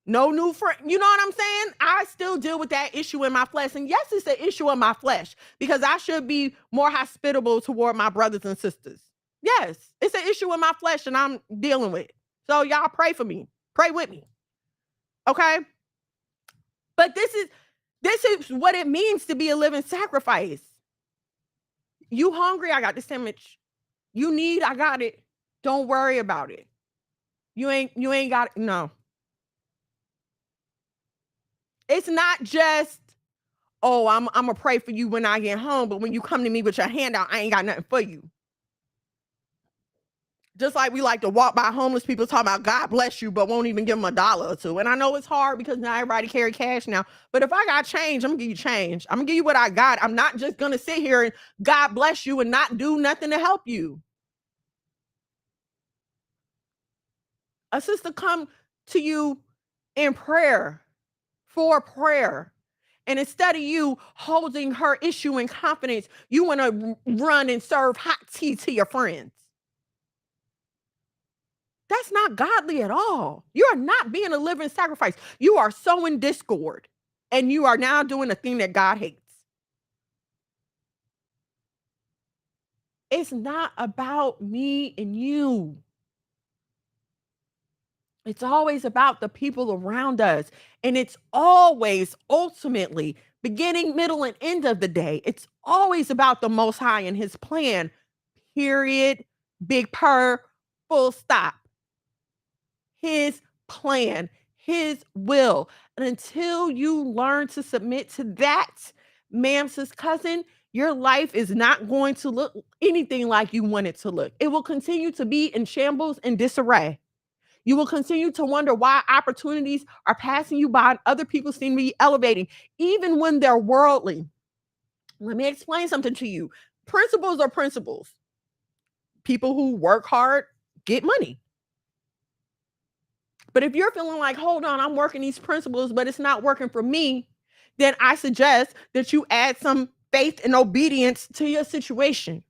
No new friend. You know what I'm saying? I still deal with that issue in my flesh. And yes, it's an issue in my flesh because I should be more hospitable toward my brothers and sisters. Yes, it's an issue in my flesh and I'm dealing with it. So y'all pray for me. Pray with me. Okay? But this is what it means to be a living sacrifice. You hungry? I got the sandwich. You need? I got it. Don't worry about it. You ain't got it. No. It's not just, oh, I'm gonna pray for you when I get home, but when you come to me with your hand out, I ain't got nothing for you. Just like we like to walk by homeless people talking about God bless you, but won't even give them $1 or $2. And I know it's hard because not everybody carry cash now. But if I got change, I'm gonna give you change. I'm gonna give you what I got. I'm not just gonna sit here and God bless you and not do nothing to help you. A sister come to you in prayer, for prayer. And instead of you holding her issue in confidence, you want to run and serve hot tea to your friends. That's not godly at all. You are not being a living sacrifice. You are sowing discord. And you are now doing a thing that God hates. It's not about me and you. It's always about the people around us. And it's always, ultimately, beginning, middle, and end of the day, it's always about the Most High and his plan. Period. Big purr. Full stop. His plan. His will. And until you learn to submit to that, ma'am, sis, cousin, your life is not going to look anything like you want it to look. It will continue to be in shambles and disarray. You will continue to wonder why opportunities are passing you by and other people seem to be elevating, even when they're worldly. Let me explain something to you. Principles are principles. People who work hard get money. But if you're feeling like, hold on, I'm working these principles, but it's not working for me, then I suggest that you add some faith and obedience to your situation.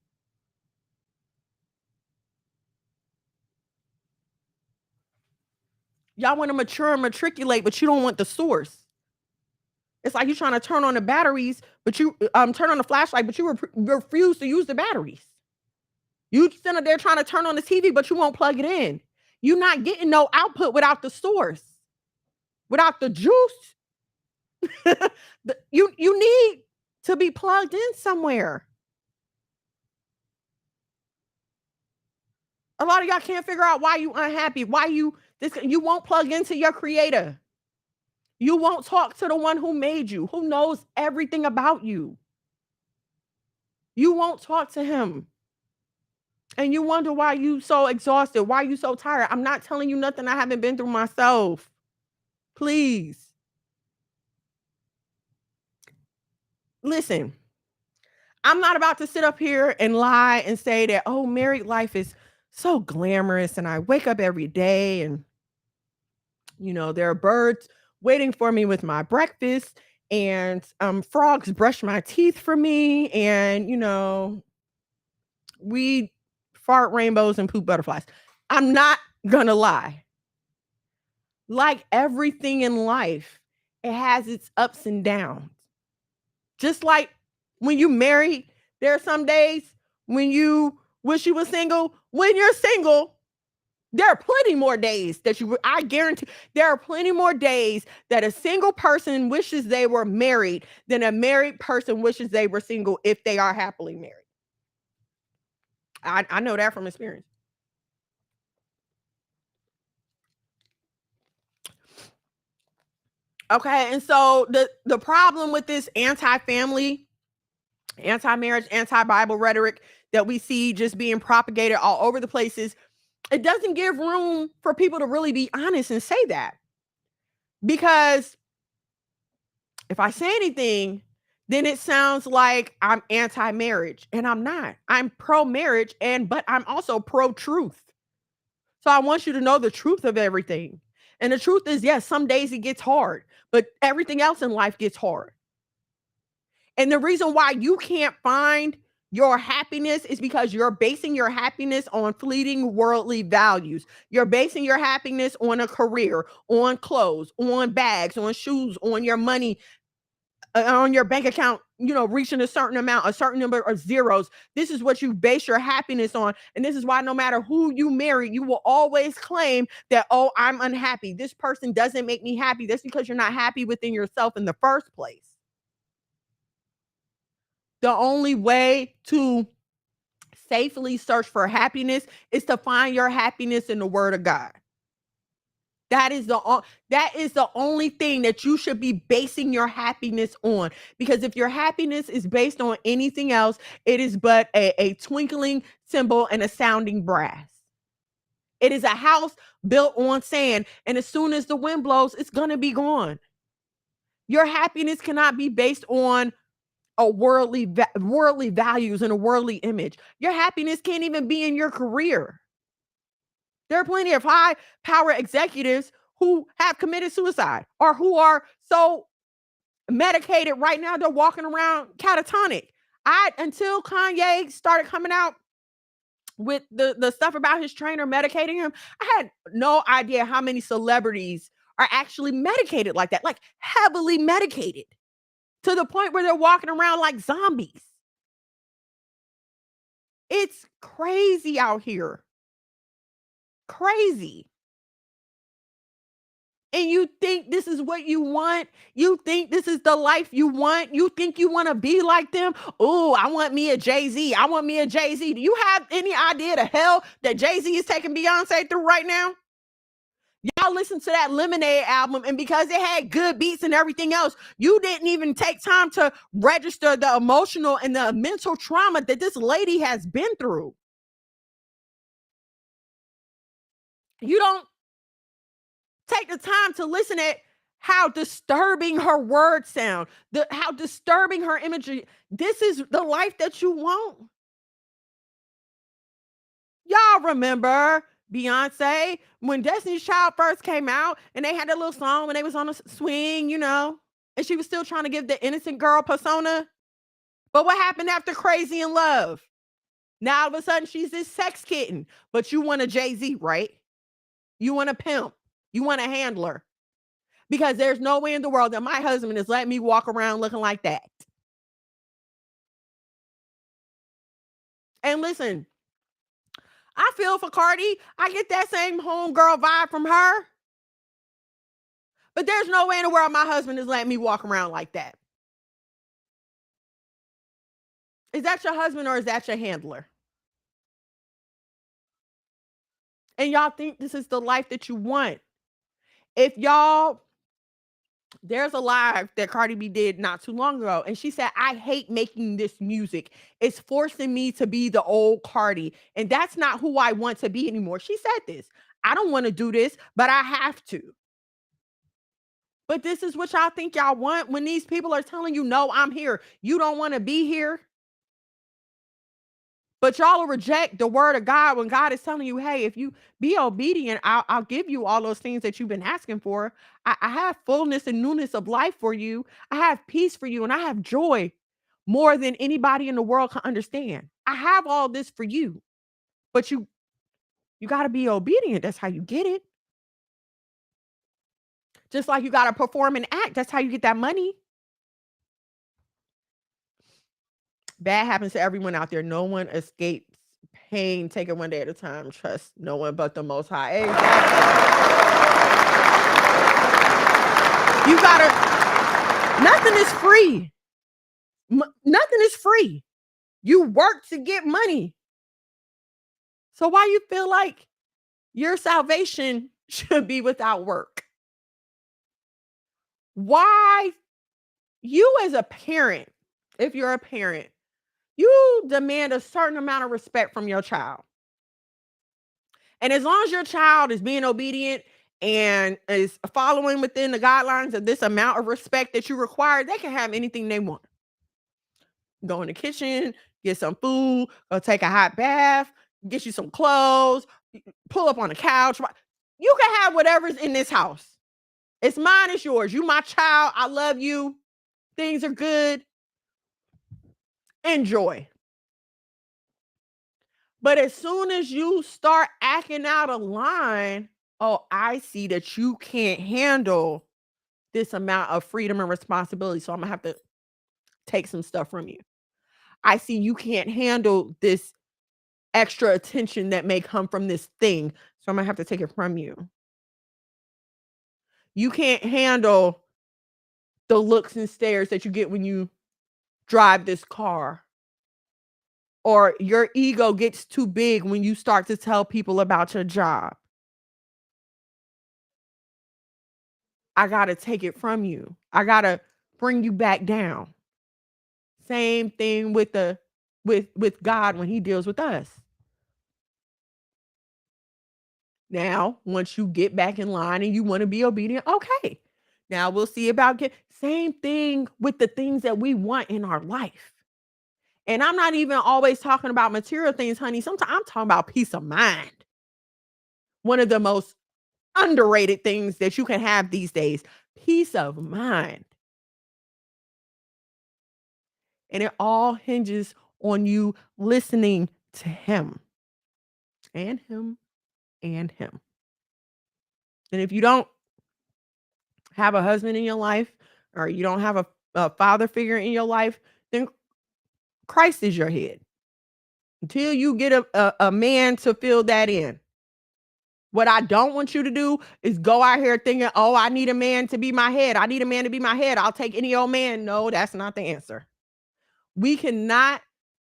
Y'all want to mature and matriculate, but you don't want the source. It's like you're trying to turn on the batteries, but you turn on the flashlight, but you refuse to use the batteries. You sit there trying to turn on the TV, but you won't plug it in. You're not getting no output without the source, without the juice. You need to be plugged in somewhere. A lot of y'all can't figure out why you unhappy, why you won't plug into your creator. You won't talk to the one who made you, who knows everything about you. You won't talk to him. And you wonder why you so exhausted, why you so tired. I'm not telling you nothing I haven't been through myself. Please. Listen, I'm not about to sit up here and lie and say that, oh, married life is so glamorous and I wake up every day and, you know, there are birds waiting for me with my breakfast and frogs brush my teeth for me and, you know, we fart rainbows and poop butterflies. I'm not gonna lie. Like everything in life, it has its ups and downs. Just like when you married, there are some days when you wish you were single. When you're single, there are plenty more days that I guarantee, there are plenty more days that a single person wishes they were married than a married person wishes they were single if they are happily married. I know that from experience. Okay, and so the problem with this anti-family, anti-marriage, anti-Bible rhetoric that we see just being propagated all over the place is it doesn't give room for people to really be honest and say that. Because if I say anything, then it sounds like I'm anti-marriage, and I'm not. I'm pro-marriage, but I'm also pro-truth. So I want you to know the truth of everything. And the truth is, yes, some days it gets hard, but everything else in life gets hard. And the reason why you can't find your happiness is because you're basing your happiness on fleeting worldly values. You're basing your happiness on a career, on clothes, on bags, on shoes, on your money, on your bank account, reaching a certain amount, a certain number of zeros. This is what you base your happiness on. And this is why no matter who you marry, you will always claim that, oh, I'm unhappy. This person doesn't make me happy. That's because you're not happy within yourself in the first place. The only way to safely search for happiness is to find your happiness in the Word of God. That is the only thing that you should be basing your happiness on. Because if your happiness is based on anything else, it is but a twinkling cymbal and a sounding brass. It is a house built on sand, and as soon as the wind blows, it's going to be gone. Your happiness cannot be based on a worldly values and a worldly image. Your happiness can't even be in your career. There are plenty of high power executives who have committed suicide or who are so medicated right now they're walking around catatonic. Until Kanye started coming out with the stuff about his trainer medicating him, I had no idea how many celebrities are actually medicated like that, like heavily medicated to the point where they're walking around like zombies. It's crazy out here. Crazy. And you think this is what you want? You think this is the life you want? You think you want to be like them? Oh, I want me a Jay-Z. I want me a Jay-Z. Do you have any idea the hell that Jay-Z is taking Beyonce through right now? Y'all listen to that Lemonade album, and because it had good beats and everything else, you didn't even take time to register the emotional and the mental trauma that this lady has been through. You don't take the time to listen at how disturbing her words sound, how disturbing her imagery. This is the life that you want. Y'all remember Beyonce when Destiny's Child first came out and they had that little song when they was on a swing, and she was still trying to give the innocent girl persona. But what happened after Crazy in Love? Now all of a sudden she's this sex kitten, but you want a Jay-Z, right? You want a pimp. You want a handler. Because there's no way in the world that my husband is letting me walk around looking like that. And listen, I feel for Cardi. I get that same homegirl vibe from her. But there's no way in the world my husband is letting me walk around like that. Is that your husband or is that your handler? And y'all think this is the life that you want. There's a live that Cardi B did not too long ago, and she said, I hate making this music. It's forcing me to be the old Cardi, and that's not who I want to be anymore. She said this. I don't want to do this, but I have to. But this is what y'all think y'all want when these people are telling you, no, I'm here. You don't want to be here. But y'all will reject the word of God when God is telling you, hey, if you be obedient, I'll give you all those things that you've been asking for. I have fullness and newness of life for you. I have peace for you, and I have joy more than anybody in the world can understand. I have all this for you, but you got to be obedient. That's how you get it. Just like you got to perform and act. That's how you get that money. Bad happens to everyone out there. No one escapes pain. Take it one day at a time. Trust no one but the Most High. Exactly. Nothing is free. Nothing is free. You work to get money. So why you feel like your salvation should be without work? Why you as a parent, if you're a parent, you demand a certain amount of respect from your child. And as long as your child is being obedient and is following within the guidelines of this amount of respect that you require, they can have anything they want. Go in the kitchen, get some food, go take a hot bath, get you some clothes, pull up on the couch. You can have whatever's in this house. It's mine, it's yours. You my child. I love you. Things are good. Enjoy. But as soon as you start acting out of line, oh, I see that you can't handle this amount of freedom and responsibility, so I'm gonna have to take some stuff from you. I see you can't handle this extra attention that may come from this thing, so I'm gonna have to take it from you. You can't handle the looks and stares that you get when you drive this car. Or your ego gets too big when you start to tell people about your job. I gotta take it from you. I gotta bring you back down. Same thing with with God when he deals with us. Now, once you get back in line and you want to be obedient, okay. Now we'll see about same thing with the things that we want in our life. And I'm not even always talking about material things, honey. Sometimes I'm talking about peace of mind. One of the most underrated things that you can have these days, peace of mind. And it all hinges on you listening to him and him and him. And if you don't have a husband in your life, or you don't have a father figure in your life, then Christ is your head. Until you get a man to fill that in. What I don't want you to do is go out here thinking, oh, I need a man to be my head. I need a man to be my head. I'll take any old man. No, that's not the answer. We cannot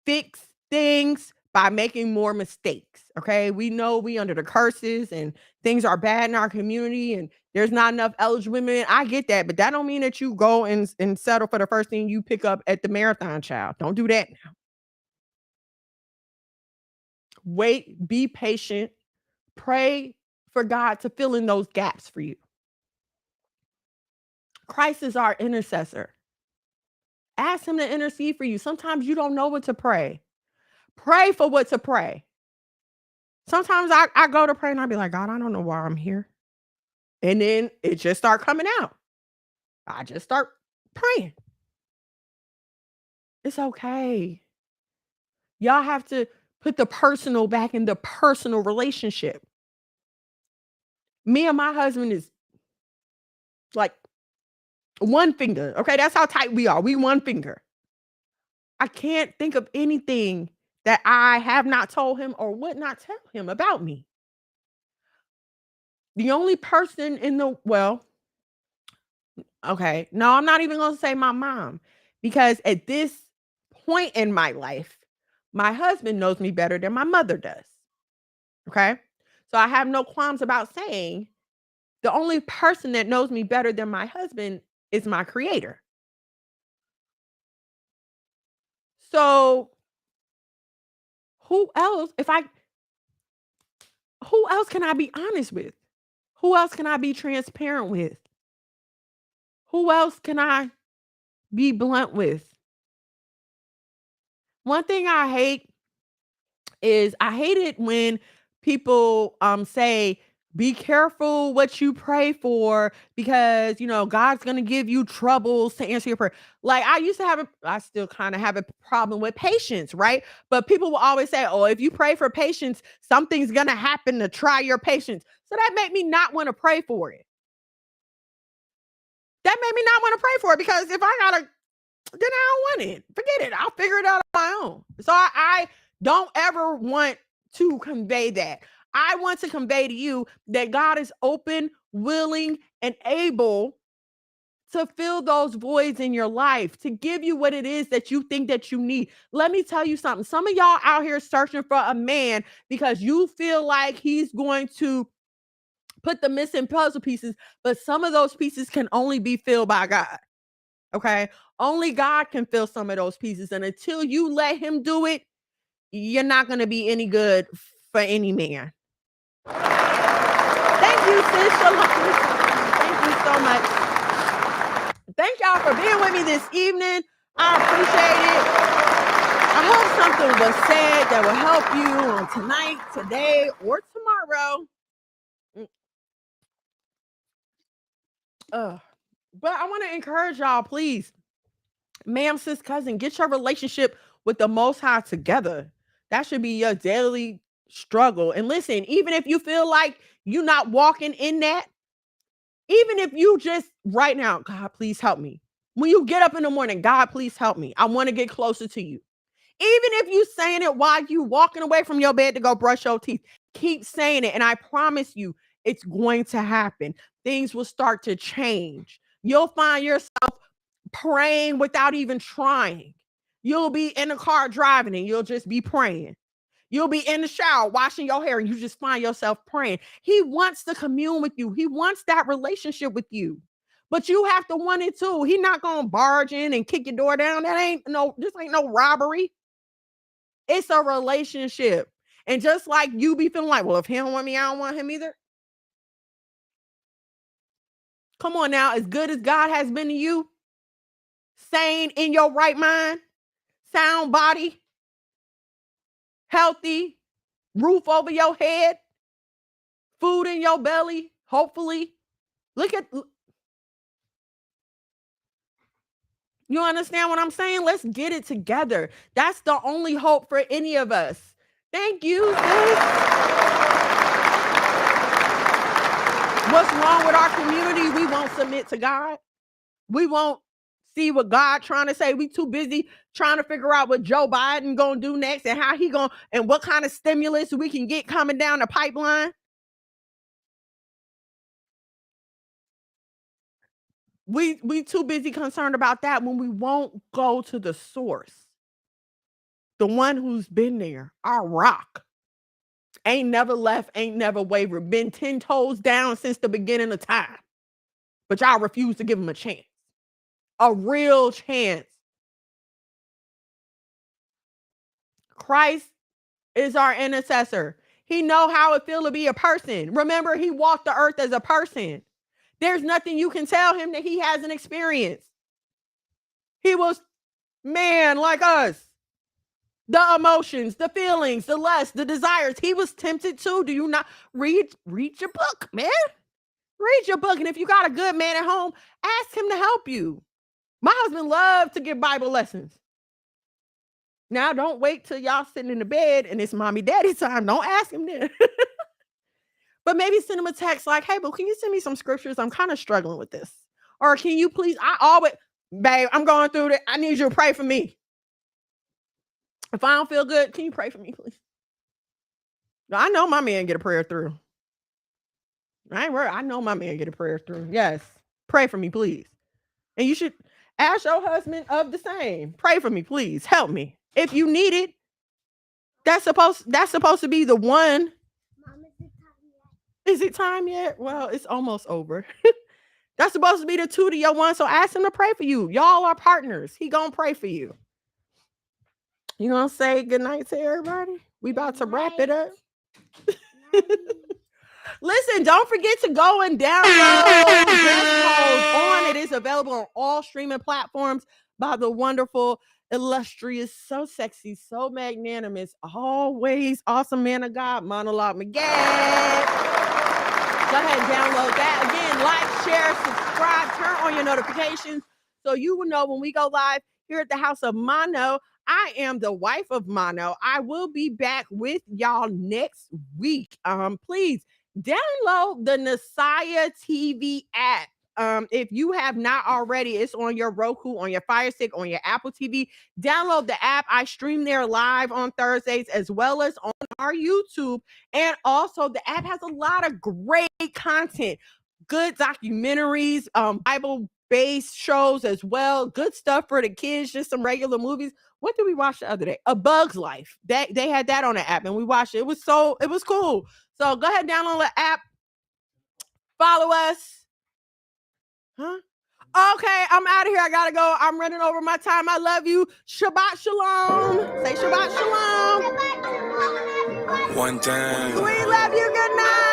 fix things by making more mistakes. Okay. We know we under the curses and things are bad in our community and there's not enough eligible women. I get that, but that don't mean that you go and settle for the first thing you pick up at the marathon, child. Don't do that now. Wait, be patient, pray for God to fill in those gaps for you. Christ is our intercessor. Ask him to intercede for you. Sometimes you don't know what to pray. Pray for what to pray. Sometimes I go to pray and I'll be like, God, I don't know why I'm here. And then it just start coming out. I just start praying. It's okay. Y'all have to put the personal back in the personal relationship. Me and my husband is like one finger. Okay, that's how tight we are. We one finger. I can't think of anything that I have not told him or would not tell him about me. The only person in the, okay, no, I'm not even going to say my mom, because at this point in my life, my husband knows me better than my mother does. Okay. So I have no qualms about saying the only person that knows me better than my husband is my creator. So who else can I be honest with? Who else can I be transparent with? Who else can I be blunt with? One thing I hate is I hate it when people say, be careful what you pray for because, God's going to give you troubles to answer your prayer. Like I still kind of have a problem with patience, right? But people will always say, oh, if you pray for patience, something's going to happen to try your patience. So that made me not want to pray for it. That made me not want to pray for it because if I got to, then I don't want it. Forget it. I'll figure it out on my own. So I don't ever want to convey that. I want to convey to you that God is open, willing, and able to fill those voids in your life, to give you what it is that you think that you need. Let me tell you something. Some of y'all out here searching for a man because you feel like he's going to put the missing puzzle pieces, but some of those pieces can only be filled by God. Okay? Only God can fill some of those pieces. And until you let him do it, you're not going to be any good for any man. Thank you, sis. Thank you so much. Thank y'all for being with me this evening. I appreciate it. I hope something was said that will help you on tonight, today, or tomorrow. But I want to encourage y'all, please, ma'am, sis, cousin, get your relationship with the Most High together. That should be your daily struggle. And listen, even if you feel like you're not walking in that, even if you just right now, God, please help me. When you get up in the morning, God, please help me. I want to get closer to you. Even if you saying it while you walking away from your bed to go brush your teeth, keep saying it. And I promise you, it's going to happen. Things will start to change. You'll find yourself praying without even trying. You'll be in the car driving and you'll just be praying. You'll be in the shower washing your hair and you just find yourself praying. He wants to commune with you. He wants that relationship with you. But you have to want it too. He's not going to barge in and kick your door down. This ain't no robbery. It's a relationship. And just like you be feeling like, well, if he don't want me, I don't want him either. Come on now, as good as God has been to you, sane, in your right mind, sound body, healthy, roof over your head, food in your belly, hopefully. You understand what I'm saying? Let's get it together. That's the only hope for any of us. Thank you, sis. What's wrong with our community? We won't submit to God. We won't see what God trying to say. We too busy trying to figure out what Joe Biden gonna do next and how he gonna, and what kind of stimulus we can get coming down the pipeline. We too busy concerned about that when we won't go to the source. The one who's been there, our rock. Ain't never left, ain't never wavered, been 10 toes down since the beginning of time. But y'all refuse to give him a chance. A real chance. Christ is our intercessor. He know how it feels to be a person. Remember, he walked the earth as a person. There's nothing you can tell him that he hasn't experienced. He was man like us. The emotions, the feelings, the lust, the desires. He was tempted too. Do you not read your book, man? Read your book. And if you got a good man at home, ask him to help you. My husband loves to give Bible lessons. Now, don't wait till y'all sitting in the bed and it's mommy daddy time. Don't ask him then. But maybe send him a text like, hey, but can you send me some scriptures? I'm kind of struggling with this. Or can you please, babe, I'm going through it. I need you to pray for me. If I don't feel good, can you pray for me, please? I know my man get a prayer through. I ain't worried. I know my man get a prayer through. Yes. Pray for me, please. And you should ask your husband of the same. Pray for me, please. Help me. If you need it, that's supposed to be the one. Mom, is it time yet? Well, it's almost over. That's supposed to be the 2 to your 1. So ask him to pray for you. Y'all are partners. He gonna pray for you. You gonna say good night to everybody? We about to wrap it up. Listen, don't forget to go and download on. It is available on all streaming platforms by the wonderful, illustrious, so sexy, so magnanimous, always awesome man of God, Monologue Miguel. Go ahead and download that. Again, like, share, subscribe, turn on your notifications so you will know when we go live here at the House of Mono. I am the wife of Mono. I will be back with y'all next week. Please download the Messiah TV app. If you have not already, it's on your Roku, on your Fire Stick, on your Apple TV. Download the app. I stream there live on Thursdays as well as on our YouTube. And also the app has a lot of great content, good documentaries, Bible-based shows as well. Good stuff for the kids, just some regular movies. What did we watch the other day? A Bug's Life. They had that on the app and we watched it. It was cool. So go ahead and download the app. Follow us. Huh? Okay, I'm out of here. I gotta go. I'm running over my time. I love you. Shabbat shalom. Say Shabbat shalom. One time. We love you. Good night.